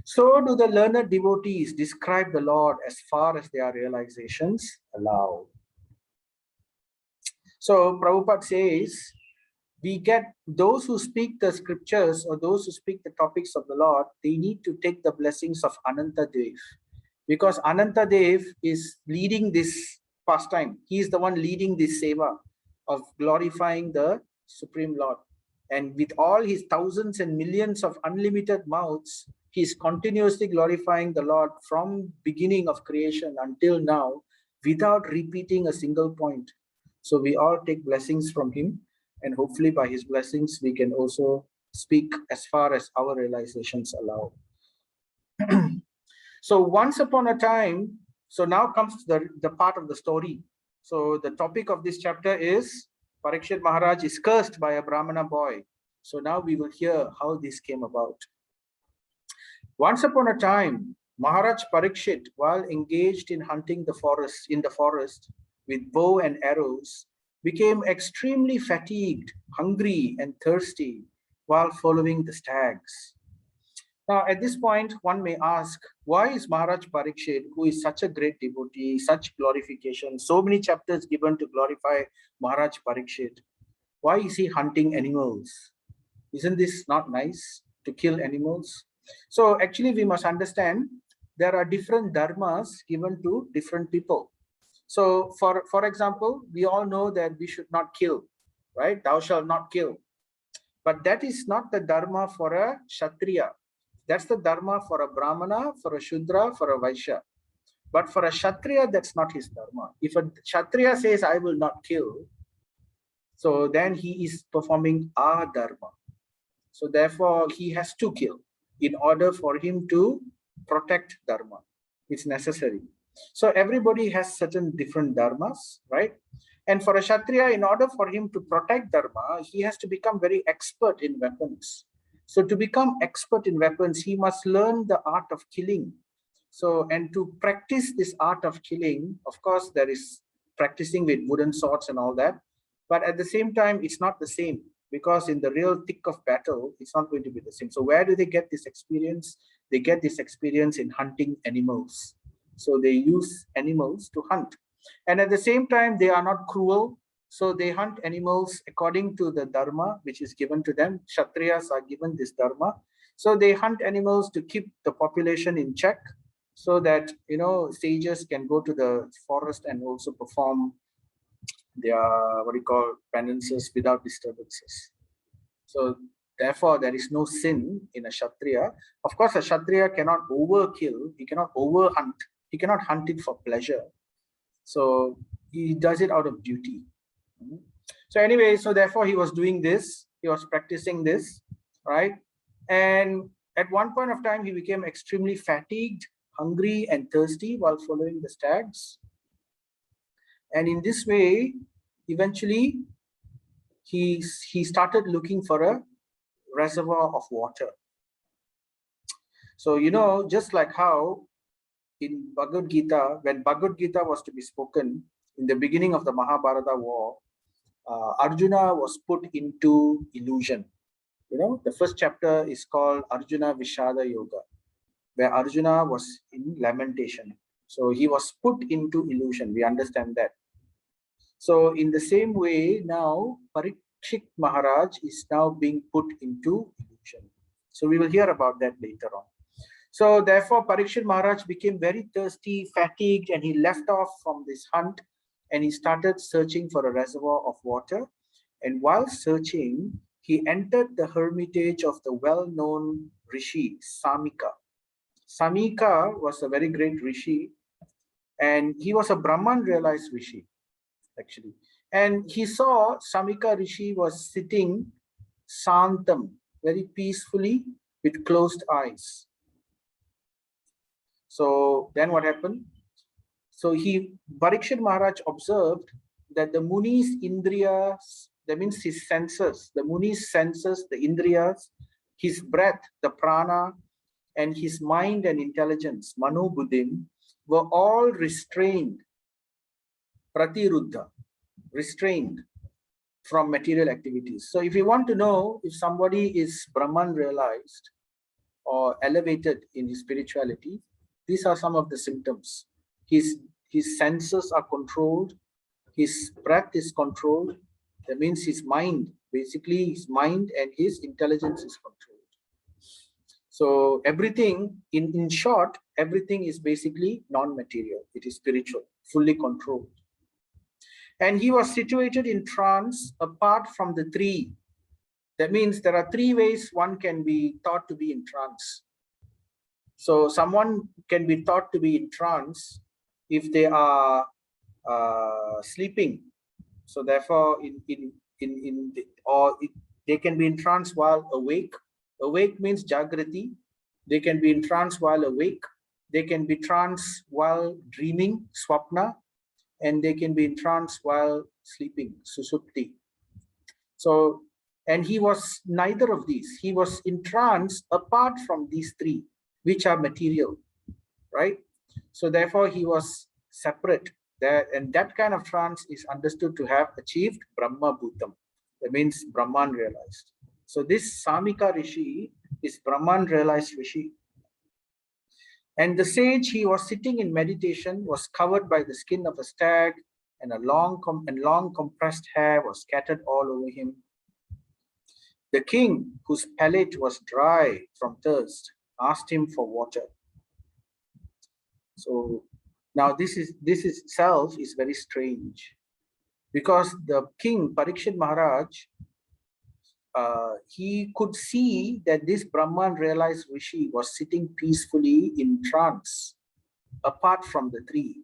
A: So do the learned devotees describe the Lord as far as their realizations allow. So Prabhupada says, we get those who speak the scriptures or those who speak the topics of the Lord, they need to take the blessings of Anantadev. Because Anantadev is leading this pastime. He is the one leading this seva of glorifying the Supreme Lord. And with all his thousands and millions of unlimited mouths, he is continuously glorifying the Lord from beginning of creation until now without repeating a single point. So we all take blessings from him, and hopefully by his blessings, we can also speak as far as our realizations allow. So once upon a time, so now comes the part of the story. So the topic of this chapter is Parikshit Maharaj is cursed by a Brahmana boy. So now we will hear how this came about. Once upon a time, Maharaj Parikshit, while engaged in hunting in the forest with bow and arrows, became extremely fatigued, hungry, and thirsty while following the stags. Now, at this point, one may ask, why is Maharaj Parikshit, who is such a great devotee, such glorification, so many chapters given to glorify Maharaj Parikshit, why is he hunting animals? Isn't this not nice to kill animals? So actually, we must understand there are different dharmas given to different people. So for example, we all know that we should not kill, right? Thou shalt not kill. But that is not the dharma for a Kshatriya. That's the dharma for a Brahmana, for a Shudra, for a Vaishya. But for a Kshatriya, that's not his dharma. If a Kshatriya says, I will not kill, so then he is performing a dharma. So therefore, he has to kill in order for him to protect dharma. It's necessary. So everybody has certain different dharmas, right? And for a Kshatriya, in order for him to protect dharma, he has to become very expert in weapons. So to become expert in weapons, he must learn the art of killing. So, and to practice this art of killing, of course, there is practicing with wooden swords and all that. But at the same time, it's not the same, because in the real thick of battle, it's not going to be the same. So where do they get this experience? They get this experience in hunting animals. So they use animals to hunt. And at the same time, they are not cruel. So they hunt animals according to the dharma, which is given to them. Kshatriyas are given this dharma. So they hunt animals to keep the population in check, so that, you know, sages can go to the forest and also perform their, what you call, penances without disturbances. So therefore, there is no sin in a Kshatriya. Of course, a Kshatriya cannot overkill, he cannot overhunt, he cannot hunt it for pleasure. So he does it out of duty. So anyway, so therefore he was doing this, he was practicing this, right? And at one point of time, he became extremely fatigued, hungry and thirsty while following the stags. And in this way, eventually, he started looking for a reservoir of water. So, you know, just like how in Bhagavad Gita, when Bhagavad Gita was to be spoken in the beginning of the Mahabharata war, Arjuna was put into illusion. You know, the first chapter is called Arjuna Vishada Yoga, where Arjuna was in lamentation. So he was put into illusion. We understand that. So in the same way, now Parikshit Maharaj is now being put into illusion. So we will hear about that later on. So therefore, Parikshit Maharaj became very thirsty, fatigued, and he left off from this hunt and he started searching for a reservoir of water. And while searching, he entered the hermitage of the well-known Rishi, Samika. Samika was a very great Rishi, and he was a Brahman realized Rishi, actually. And he saw Samika Rishi was sitting Santam, very peacefully with closed eyes. So then what happened? So Parikshit Maharaj observed that the Muni's Indriyas, that means his senses, the Muni's senses, the Indriyas, his breath, the prana, and his mind and intelligence, Mano Buddhim, were all restrained, Pratiruddha, restrained from material activities. So if you want to know if somebody is Brahman realized or elevated in his spirituality, these are some of the symptoms. His senses are controlled, his breath is controlled. That means his mind, basically his mind and his intelligence is controlled. So everything, in short, everything is basically non-material. It is spiritual, fully controlled. And he was situated in trance apart from the three. That means there are three ways one can be thought to be in trance. So someone can be thought to be in trance if they are sleeping. So therefore, they can be in trance while awake. Awake means Jagrati. They can be in trance while awake. They can be trance while dreaming, Swapna. And they can be in trance while sleeping, Susupti. So, and he was neither of these. He was in trance apart from these three, which are material, right? So therefore, he was separate. And that kind of trance is understood to have achieved Brahma Bhutam. That means Brahman realized. So this Samika Rishi is Brahman realized Rishi. And the sage, he was sitting in meditation, was covered by the skin of a stag, and long compressed hair was scattered all over him. The king, whose palate was dry from thirst, asked him for water. So now this itself is very strange, because the king, Parikshit Maharaj, he could see that this Brahman realized Rishi was sitting peacefully in trance. apart from the tree.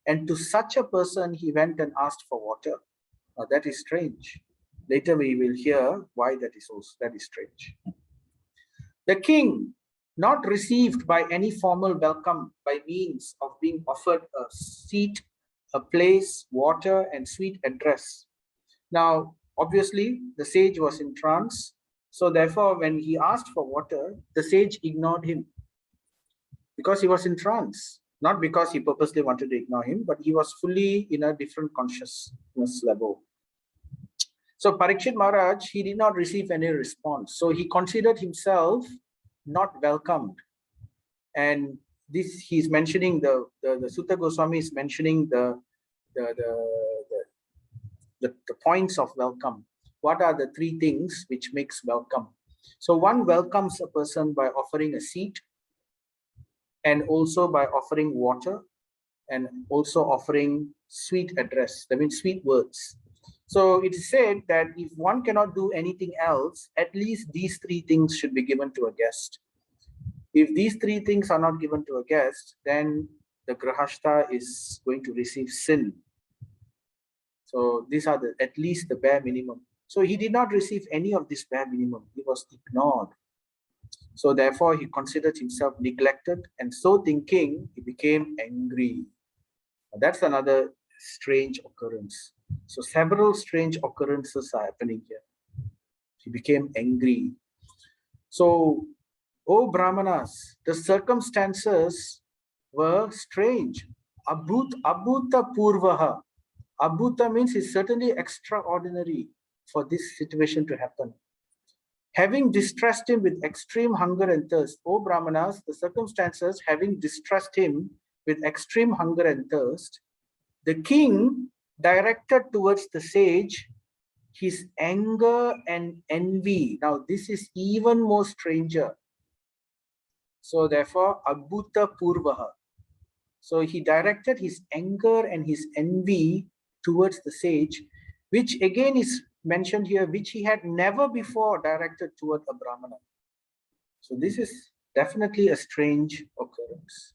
A: And to such a person, he went and asked for water. Now that is strange. Later we will hear why that is strange. The king, not received by any formal welcome by means of being offered a seat, a place, water, and sweet address. Now, obviously, the sage was in trance. So therefore, when he asked for water, the sage ignored him because he was in trance. Not because he purposely wanted to ignore him, but he was fully in a different consciousness level. So Parikshit Maharaj, he did not receive any response. So he considered himself not welcomed. And this, he's mentioning the Sutta Goswami is mentioning the points of welcome. What are the three things which makes welcome? So one welcomes a person by offering a seat, and also by offering water, and also offering sweet address. That means sweet words. So it is said that if one cannot do anything else, at least these three things should be given to a guest. If these three things are not given to a guest, then the grahastha is going to receive sin. So these are at least the bare minimum. So he did not receive any of this bare minimum. He was ignored. So therefore he considered himself neglected, and so thinking, he became angry. That's another strange occurrence. So several strange occurrences are happening here. He became angry. So, O Brahmanas, the circumstances were strange. Abhuta purvaha. Abhuta means it's certainly extraordinary for this situation to happen. Having distressed him with extreme hunger and thirst, O Brahmanas, the circumstances having distressed him with extreme hunger and thirst, the king directed towards the sage his anger and envy. Now, this is even more stranger. So, therefore, Abhuta Purvaha. So, he directed his anger and his envy towards the sage, which again is mentioned here, which he had never before directed toward a Brahmana. So, this is definitely a strange occurrence.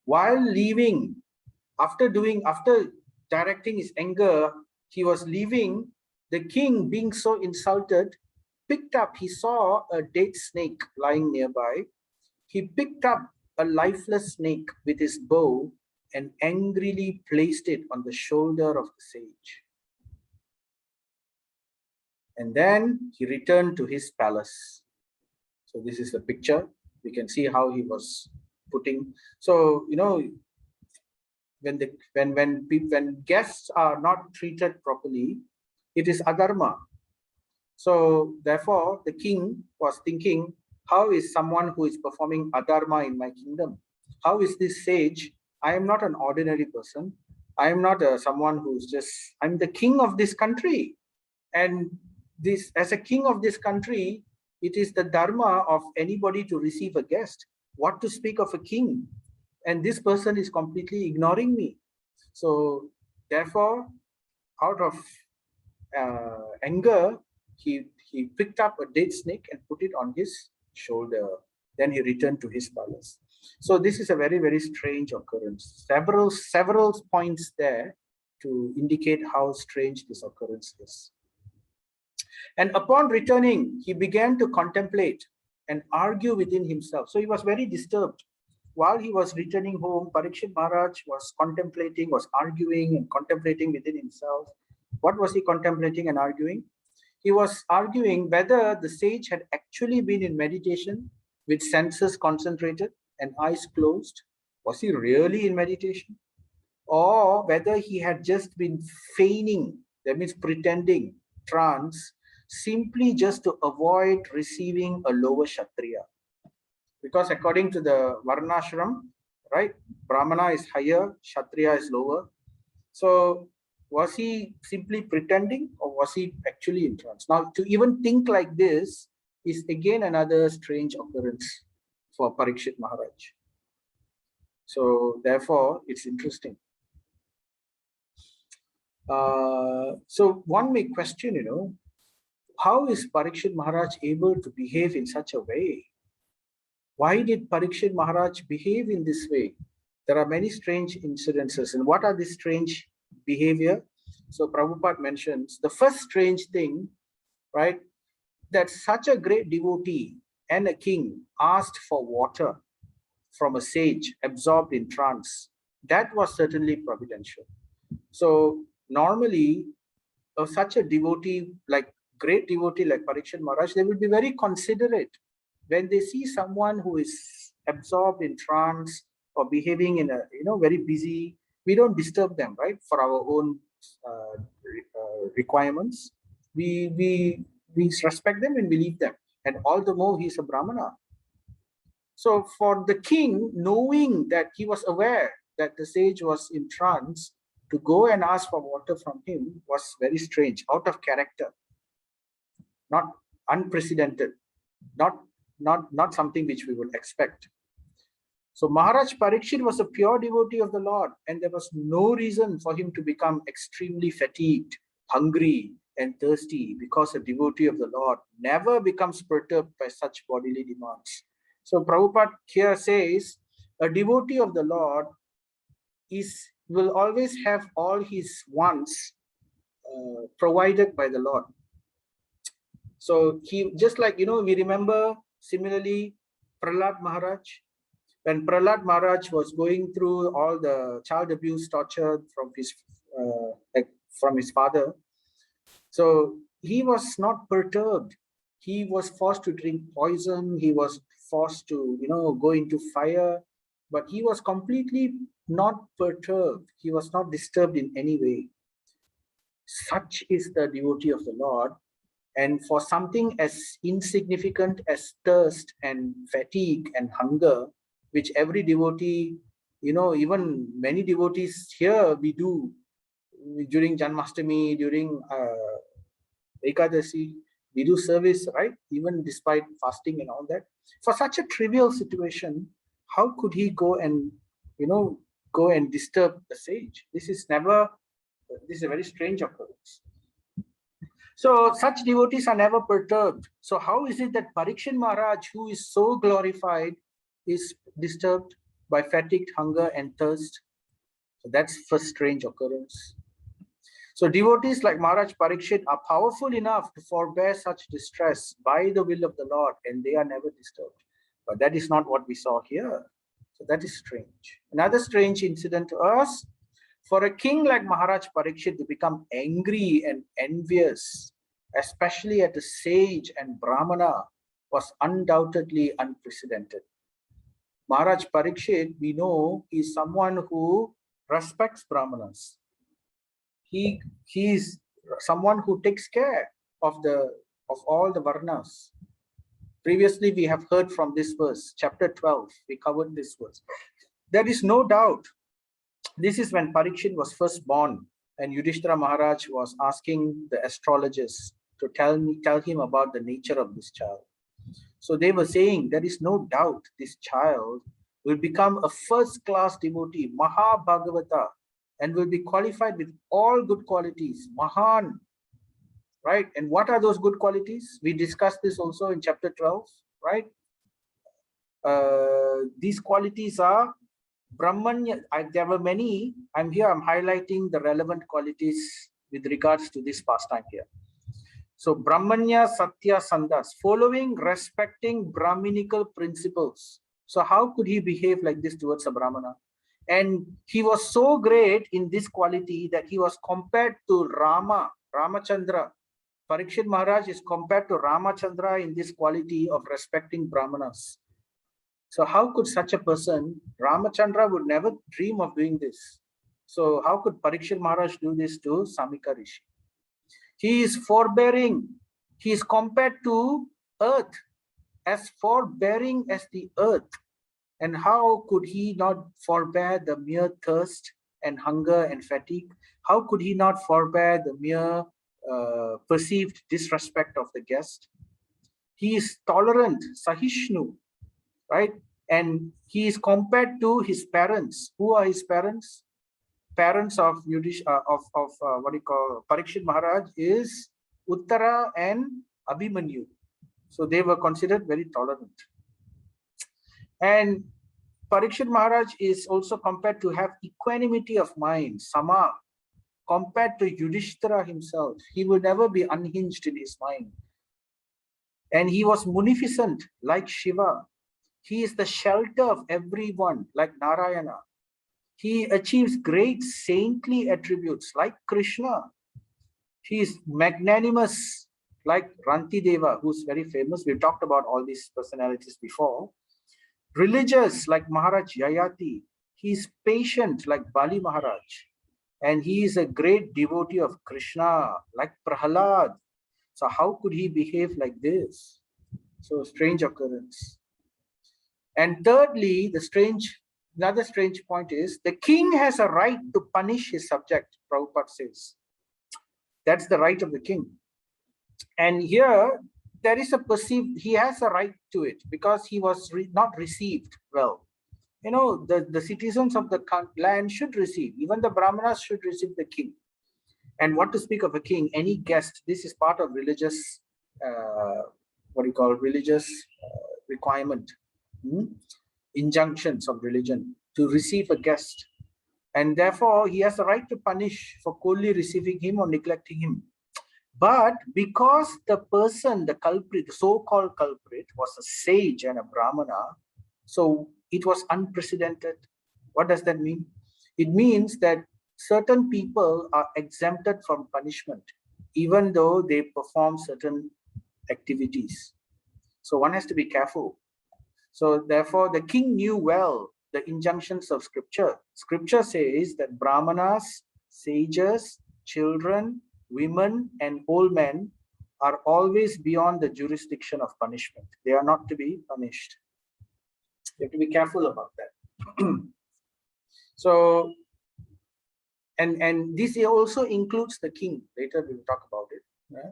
A: While leaving, after directing his anger, he was leaving. The king, being so insulted, he saw a dead snake lying nearby. He picked up a lifeless snake with his bow and angrily placed it on the shoulder of the sage. And then he returned to his palace. So this is the picture. We can see how he was putting. So, you know, when guests are not treated properly, it is adharma. So therefore, the king was thinking, how is someone who is performing adharma in my kingdom? How is this sage? I am not an ordinary person. I am not someone who's just, I'm the king of this country. And this, as a king of this country, it is the dharma of anybody to receive a guest. What to speak of a king? And this person is completely ignoring me. So therefore, out of anger, he picked up a dead snake and put it on his shoulder. Then he returned to his palace. So this is a very, very strange occurrence. Several points there to indicate how strange this occurrence is. And upon returning, he began to contemplate and argue within himself. So he was very disturbed. While he was returning home, Parikshit Maharaj was contemplating, was arguing and contemplating within himself. What was he contemplating and arguing? He was arguing whether the sage had actually been in meditation with senses concentrated and eyes closed. Was he really in meditation? Or whether he had just been feigning, that means pretending, trance, simply just to avoid receiving a lower Kshatriya. Because according to the Varnashram, right, Brahmana is higher, Kshatriya is lower. So was he simply pretending, or was he actually in trance? Now, to even think like this is again another strange occurrence for Parikshit Maharaj. So therefore, it's interesting. So one may question, how is Parikshit Maharaj able to behave in such a way? Why did Parikshit Maharaj behave in this way? There are many strange incidences. And what are these strange behavior? So Prabhupada mentions the first strange thing, right, that such a great devotee and a king asked for water from a sage absorbed in trance. That was certainly providential. So normally, such a devotee, like great devotee like Parikshit Maharaj, they will be very considerate when they see someone who is absorbed in trance or behaving in a very busy. We don't disturb them, right, for our own requirements. We respect them and we leave them, and all the more he's a Brahmana. So for the king, knowing that he was aware that the sage was in trance, to go and ask for water from him was very strange, out of character, not unprecedented, not something which we would expect. So Maharaj Parikshit was a pure devotee of the Lord, and there was no reason for him to become extremely fatigued, hungry, and thirsty, because a devotee of the Lord never becomes perturbed by such bodily demands. So Prabhupada here says, a devotee of the Lord will always have all his wants provided by the Lord. So he, just like, we remember similarly Prahlad Maharaj. When Prahlad Maharaj was going through all the child abuse, torture from his father, so he was not perturbed. He was forced to drink poison. He was forced to, go into fire, but he was completely not perturbed. He was not disturbed in any way. Such is the devotee of the Lord. And for something as insignificant as thirst and fatigue and hunger, which every devotee, even many devotees here, we do during Janmashtami, during Ekadasi, we do service, right? Even despite fasting and all that. For such a trivial situation, how could he go and disturb the sage? This is a very strange occurrence. So such devotees are never perturbed. So how is it that Parikshit Maharaj, who is so glorified, is disturbed by fatigue, hunger, and thirst? So that's first strange occurrence. So devotees like Maharaj Parikshit are powerful enough to forbear such distress by the will of the Lord, and they are never disturbed. But that is not what we saw here. So that is strange. Another strange incident to us, for a king like Maharaj Parikshit to become angry and envious, especially at a sage and Brahmana, was undoubtedly unprecedented. Maharaj Parikshit, we know, is someone who respects Brahmanas. He is someone who takes care of all the Varnas. Previously, we have heard from this verse, chapter 12, we covered this verse. There is no doubt. This is when Parikshit was first born, and Yudhishthira Maharaj was asking the astrologers to tell him about the nature of this child. So they were saying there is no doubt this child will become a first-class devotee, Maha Bhagavata, and will be qualified with all good qualities, Mahan, right? And what are those good qualities? We discussed this also in chapter 12, right? These qualities are Brahmanya. There were many. I'm highlighting the relevant qualities with regards to this pastime here. So Brahmanya, Satya, Sandas, following, respecting Brahminical principles. So how could he behave like this towards a Brahmana? And he was so great in this quality that he was compared to Ramachandra. Parikshit Maharaj is compared to Ramachandra in this quality of respecting Brahmanas. So how could such a person, Ramachandra would never dream of doing this. So how could Parikshit Maharaj do this to Samika Rishi? He is forbearing. He is compared to earth, as forbearing as the earth. And how could he not forbear the mere thirst and hunger and fatigue? How could he not forbear the mere perceived disrespect of the guest? He is tolerant, Sahishnu, right? And he is compared to his parents. Who are his parents? Parents of Parikshit Maharaj is Uttara and Abhimanyu. So they were considered very tolerant. And Parikshit Maharaj is also compared to have equanimity of mind, sama, compared to Yudhishthira himself. He will never be unhinged in his mind. And he was munificent like Shiva. He is the shelter of everyone like Narayana. He achieves great saintly attributes like Krishna. He is magnanimous like Rantideva, who's very famous. We've talked about all these personalities before. Religious like Maharaj Yayati. He is patient like Bali Maharaj. And he is a great devotee of Krishna like Prahalad. So how could he behave like this? So strange occurrence. And thirdly, another strange point is the king has a right to punish his subject, Prabhupada says. That's the right of the king. And here, there is he has a right to it because he was not received well. You know, the citizens of the land should receive, even the Brahmanas should receive the king. And what to speak of a king, any guest, this is part of religious, religious requirement, injunctions of religion to receive a guest. And therefore, he has a right to punish for coldly receiving him or neglecting him. But because the person, the culprit, the so-called culprit, was a sage and a Brahmana, so it was unprecedented. What does that mean? It means that certain people are exempted from punishment, even though they perform certain activities. So one has to be careful. So therefore, the king knew well the injunctions of scripture. Scripture says that Brahmanas, sages, children, women, and old men are always beyond the jurisdiction of punishment. They are not to be punished. You have to be careful about that. So, and this also includes the king. Later we will talk about it. Yeah?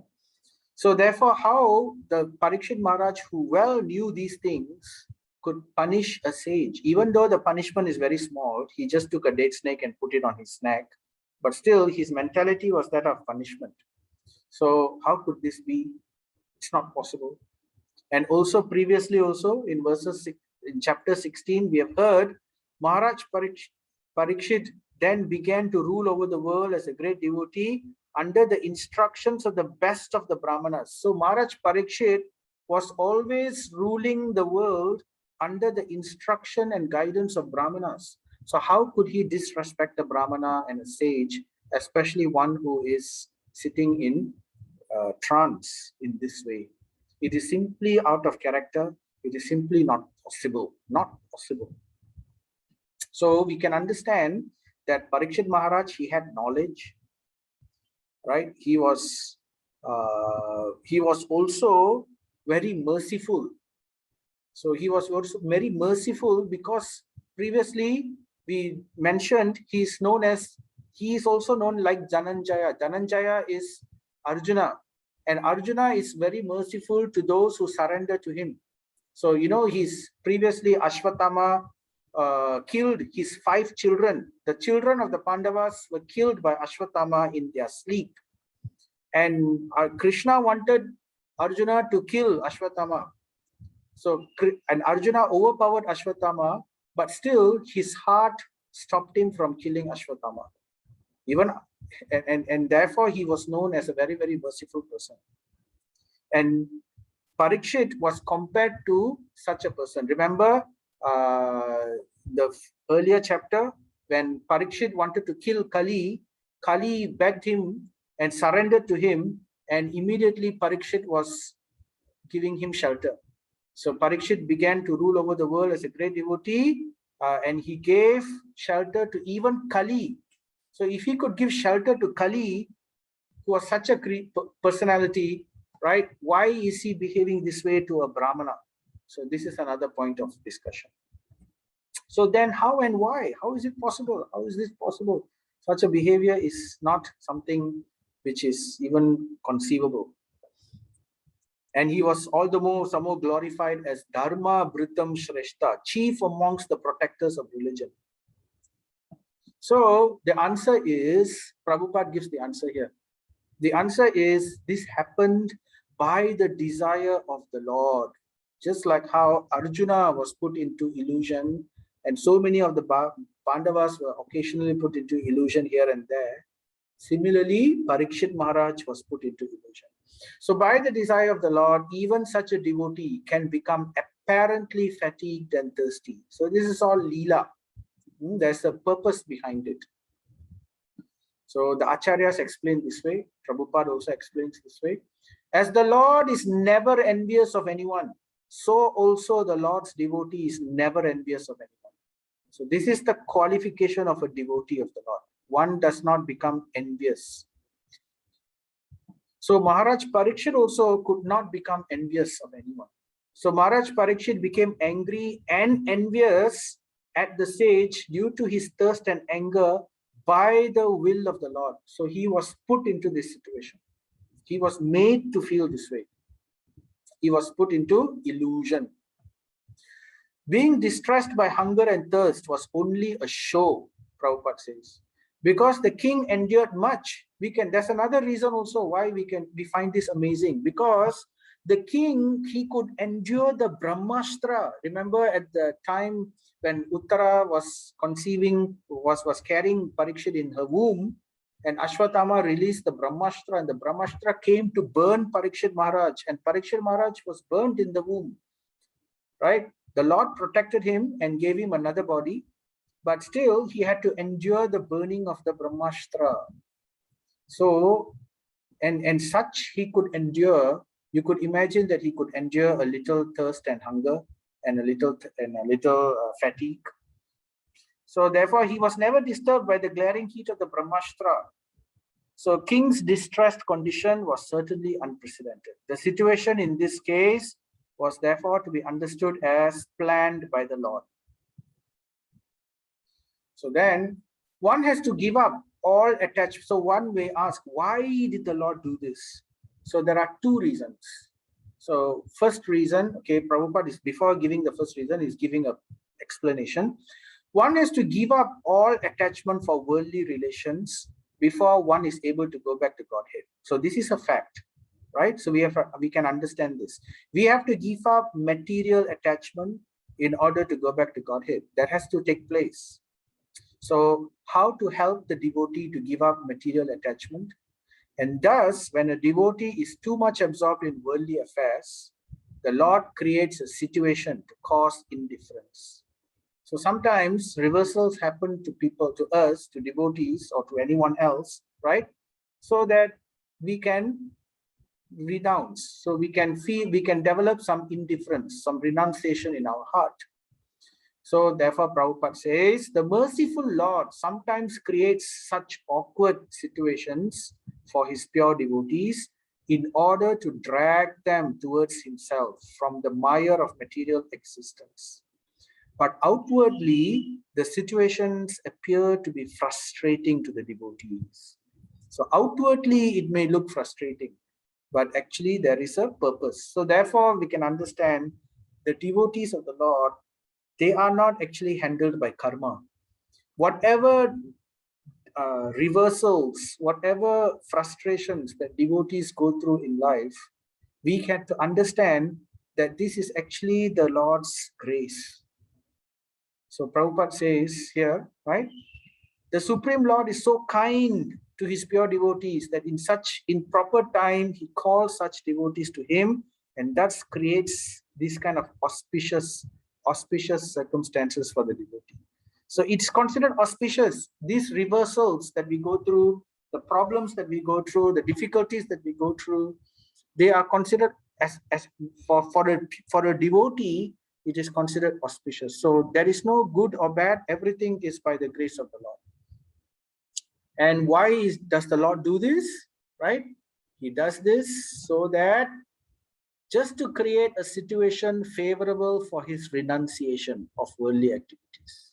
A: So therefore, how the Parikshit Maharaj, who well knew these things, could punish a sage, even though the punishment is very small. He just took a date snake and put it on his neck, but still his mentality was that of punishment. So how could this be? It's not possible. And also previously also in in chapter 16, we have heard Maharaj Parikshit then began to rule over the world as a great devotee under the instructions of the best of the Brahmanas. So Maharaj Parikshit was always ruling the world under the instruction and guidance of Brahmanas. So how could he disrespect a Brahmana and a sage, especially one who is sitting in trance in this way? It is simply out of character. It is simply not possible. Not possible. So we can understand that Parikshit Maharaj, he had knowledge, right? He was also very merciful. So he was also very merciful because previously we mentioned he is also known like Dhananjaya. Dhananjaya is Arjuna, and Arjuna is very merciful to those who surrender to him. So, you know, he's previously Ashwatthama killed his 5 children. The children of the Pandavas were killed by Ashwatthama in their sleep. And Krishna wanted Arjuna to kill Ashwatthama. So, and Arjuna overpowered Ashwatthama, but still his heart stopped him from killing Ashwatthama. And therefore he was known as a very, very merciful person. And Parikshit was compared to such a person. Remember the earlier chapter when Parikshit wanted to kill Kali, Kali begged him and surrendered to him, and immediately Parikshit was giving him shelter. So Parikshit began to rule over the world as a great devotee, and he gave shelter to even Kali. So if he could give shelter to Kali, who was such a great personality, right? Why is he behaving this way to a Brahmana? So this is another point of discussion. So then how and why? How is it possible? How is this possible? Such a behavior is not something which is even conceivable. And he was all the more, some more glorified as Dharma Britam Shrestha, chief amongst the protectors of religion. So the answer is, Prabhupada gives the answer here. The answer is, this happened by the desire of the Lord. Just like how Arjuna was put into illusion, and so many of the Pandavas were occasionally put into illusion here and there. Similarly, Parikshit Maharaj was put into illusion. So by the desire of the Lord, even such a devotee can become apparently fatigued and thirsty. So this is all Leela. There's a purpose behind it. So the Acharyas explain this way. Prabhupada also explains this way. As the Lord is never envious of anyone, so also the Lord's devotee is never envious of anyone. So this is the qualification of a devotee of the Lord. One does not become envious. So Maharaj Parikshit also could not become envious of anyone. So Maharaj Parikshit became angry and envious at the sage due to his thirst and anger by the will of the Lord. So he was put into this situation. He was made to feel this way. He was put into illusion. Being distressed by hunger and thirst was only a show, Prabhupada says. Because the king endured much. There's another reason also why we find this amazing. Because the king, he could endure the Brahmastra. Remember at the time when Uttara was conceiving, was carrying Parikshit in her womb, and Ashwatthama released the Brahmastra, and the Brahmastra came to burn Parikshit Maharaj, and Parikshit Maharaj was burnt in the womb. Right? The Lord protected him and gave him another body, but still he had to endure the burning of the Brahmastra. So, and such he could endure. You could imagine that he could endure a little thirst and hunger and a little fatigue. So therefore, he was never disturbed by the glaring heat of the Brahmastra. So king's distressed condition was certainly unprecedented. The situation in this case was therefore to be understood as planned by the Lord. So then one has to give up all attachment. So one may ask, why did the Lord do this? So there are two reasons. So first reason, okay, Prabhupada is, before giving the first reason, is giving an explanation. One is to give up all attachment for worldly relations before one is able to go back to Godhead. So this is a fact, right? So we can understand this. We have to give up material attachment in order to go back to Godhead. That has to take place. So how to help the devotee to give up material attachment? And thus, when a devotee is too much absorbed in worldly affairs, the Lord creates a situation to cause indifference. So sometimes reversals happen to people, to us, to devotees, or to anyone else, right? So that we can renounce. So we can develop some indifference, some renunciation in our heart. So therefore, Prabhupada says, the merciful Lord sometimes creates such awkward situations for his pure devotees in order to drag them towards himself from the mire of material existence. But outwardly, the situations appear to be frustrating to the devotees. So outwardly, it may look frustrating, but actually there is a purpose. So therefore, we can understand the devotees of the Lord, they are not actually handled by karma. Whatever reversals, whatever frustrations that devotees go through in life, we have to understand that this is actually the Lord's grace. So Prabhupada says here, right? The Supreme Lord is so kind to his pure devotees that in proper time, he calls such devotees to him, and thus creates this kind of auspicious circumstances for the devotee. So it's considered auspicious. These reversals that we go through, the problems that we go through, the difficulties that we go through, they are considered as for a devotee, it is considered auspicious. So there is no good or bad. Everything is by the grace of the Lord. And why does the Lord do this? Right? He does this so that just to create a situation favorable for his renunciation of worldly activities,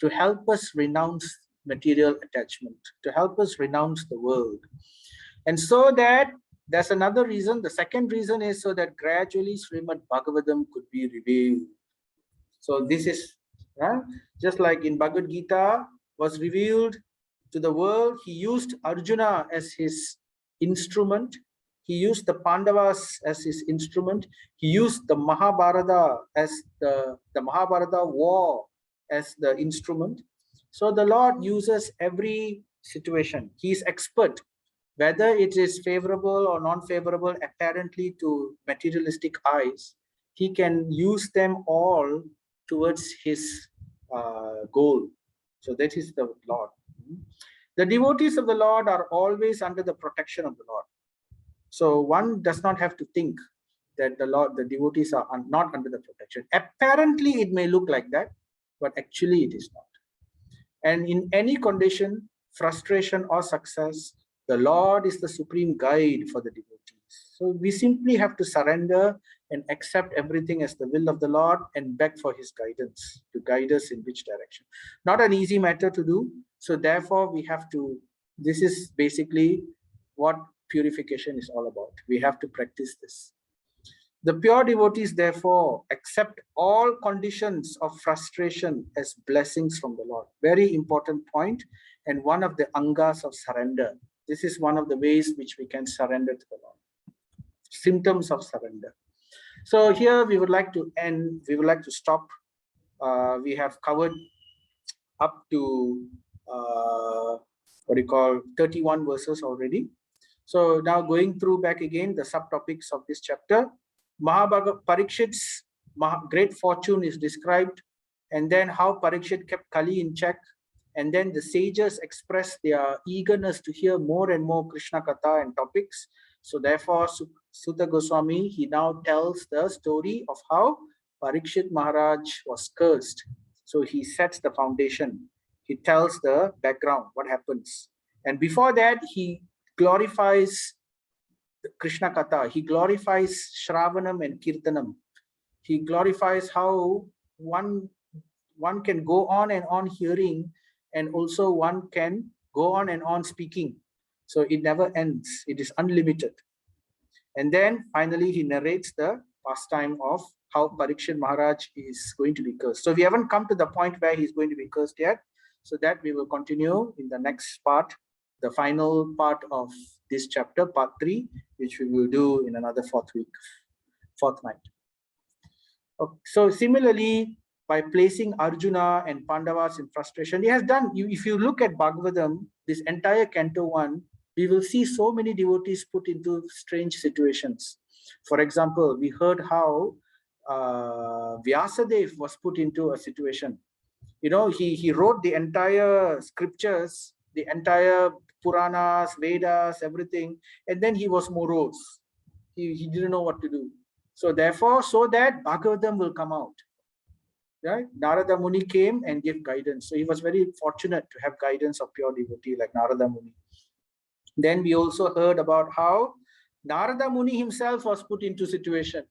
A: to help us renounce material attachment, to help us renounce the world. And so that there's another reason. The second reason is so that gradually Srimad Bhagavatam could be revealed. So this is just like in Bhagavad Gita was revealed to the world. He used Arjuna as his instrument He used the Pandavas as his instrument. He used the Mahabharata as the Mahabharata war as the instrument. So the Lord uses every situation. He is expert, whether it is favorable or non-favorable apparently to materialistic eyes. He can use them all towards his goal. So that is the Lord. The devotees of the Lord are always under the protection of the Lord. So one does not have to think that the devotees are not under the protection. Apparently, it may look like that, but actually it is not. And in any condition, frustration or success, the Lord is the supreme guide for the devotees. So we simply have to surrender and accept everything as the will of the Lord and beg for his guidance to guide us in which direction. Not an easy matter to do. So therefore, we have to, this is basically what purification is all about. We have to practice this. The pure devotees, therefore, accept all conditions of frustration as blessings from the Lord. Very important point, and one of the angas of surrender. This is one of the ways which we can surrender to the Lord. Symptoms of surrender. So here we would like to end, we would like to stop. We have covered up to, 31 verses already. So now going through back again the subtopics of this chapter. Parikshit's great fortune is described, and then how Parikshit kept Kali in check, and then the sages expressed their eagerness to hear more and more Krishna Katha and topics. So therefore, Sutta Goswami, he now tells the story of how Parikshit Maharaj was cursed. So he sets the foundation. He tells the background, what happens. And before that, he glorifies Krishna Katha. He glorifies Shravanam and Kirtanam. He glorifies how one can go on and on hearing, and also one can go on and on speaking. So it never ends. It is unlimited. And then finally he narrates the pastime of how Parikshit Maharaj is going to be cursed. So we haven't come to the point where he's going to be cursed yet. So that we will continue in the next part, the final part of this chapter, part 3, which we will do in another fourth night. Okay. So similarly, by placing Arjuna and Pandavas in frustration, he has done, if you look at Bhagavatam, this entire Canto 1, we will see so many devotees put into strange situations. For example, we heard how Vyasadeva was put into a situation. You know, he wrote the entire scriptures, the entire Puranas, Vedas, everything, and then he was morose. He didn't know what to do. So therefore, so that Bhagavatam will come out, right? Narada Muni came and gave guidance. So he was very fortunate to have guidance of pure devotee like Narada Muni. Then we also heard about how Narada Muni himself was put into situation,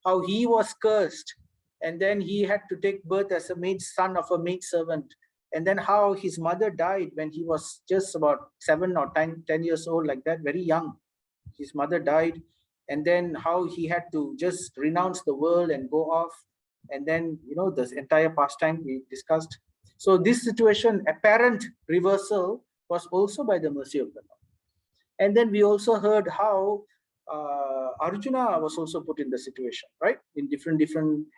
A: how he was cursed, and then he had to take birth as a son of a maid servant, and then how his mother died when he was just about 7 or 10 years old, like that, very young. His mother died, and then how he had to just renounce the world and go off, and then, you know, this entire pastime we discussed. So this situation, apparent reversal, was also by the mercy of the Lord. And then we also heard how Arjuna was also put in the situation, right? In different,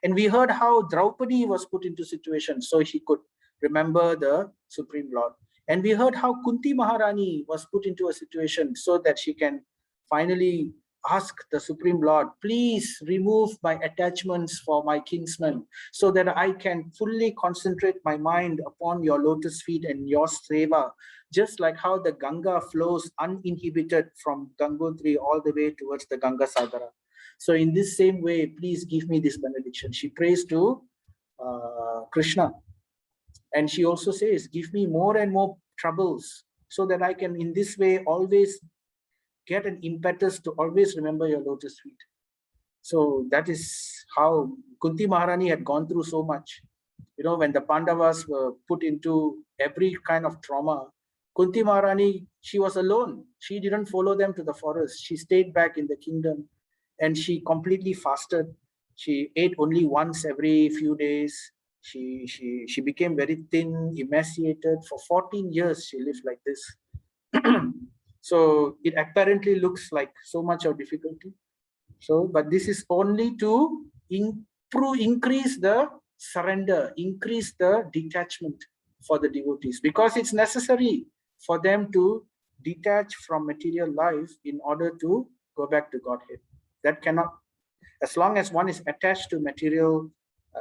A: and we heard how Draupadi was put into situation so she could remember the Supreme Lord. And we heard how Kunti Maharani was put into a situation so that she can finally ask the Supreme Lord, please remove my attachments for my kinsman so that I can fully concentrate my mind upon your lotus feet and your seva, just like how the Ganga flows uninhibited from Gangotri all the way towards the Ganga Sagara. So in this same way, please give me this benediction. She prays to Krishna. And she also says, give me more and more troubles so that I can in this way always get an impetus to always remember your lotus feet. So that is how Kunti Maharani had gone through so much. You know, when the Pandavas were put into every kind of trauma, Kunti Maharani, she was alone. She didn't follow them to the forest. She stayed back in the kingdom and she completely fasted. She ate only once every few days. She became very thin, emaciated. For 14 years, she lived like this. So it apparently looks like so much of difficulty. So, but this is only to increase the surrender, increase the detachment for the devotees, because it's necessary for them to detach from material life in order to go back to Godhead. That cannot, as long as one is attached to material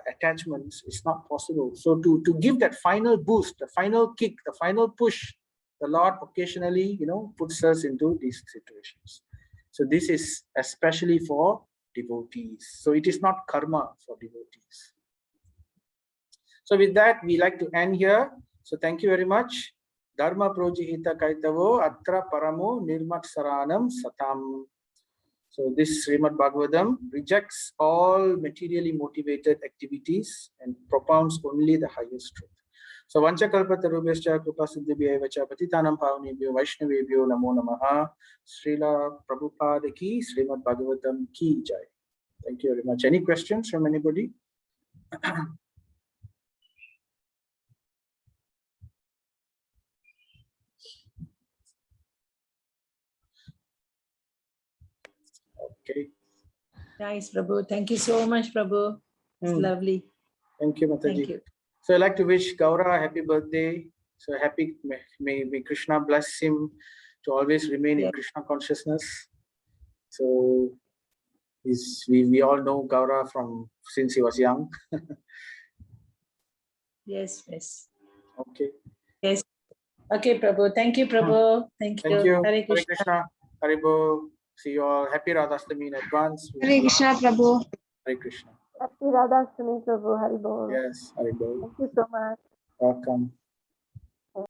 A: attachments, it's not possible. So to give that final boost, the final kick, the final push, the Lord occasionally, puts us into these situations. So this is especially for devotees. So it is not karma for devotees. So with that, we like to end here. So thank you very much. Dharma projihita kaitavo atra paramo nirmatsaranam satam. So this Srimad Bhagavatam rejects all materially motivated activities and propounds only the highest truth. So Vancha Kalpatarubhyascha Kripa Siddhibhya Vacha Patitanam Pavanebhyo Vaishnavebhyo Namo Namaha. Srila Prabhupada ki Srimad Bhagavatam ki jai. Thank you very much. Any questions from anybody? Okay.
B: Nice, Prabhu. Thank you so much, Prabhu. It's lovely.
A: Thank you, Mataji.
B: Thank you.
A: So I'd like to wish Gaura a happy birthday. So happy, may Krishna bless him to always remain in Krishna consciousness. So we all know Gaura from since he was young.
B: Yes, yes.
A: Okay.
B: Yes. Okay, Prabhu. Thank you, Prabhu. Thank you.
A: Thank you.
B: Hare
A: Hare
B: Krishna.
A: Krishna. Haribol. See you all. Happy Radhastami in advance.
C: Hare Krishna, Prabhu.
A: Hare Krishna.
C: Happy Radhastami, Prabhu. Haribol.
A: Yes, Haribol.
C: Thank you so much.
A: Welcome.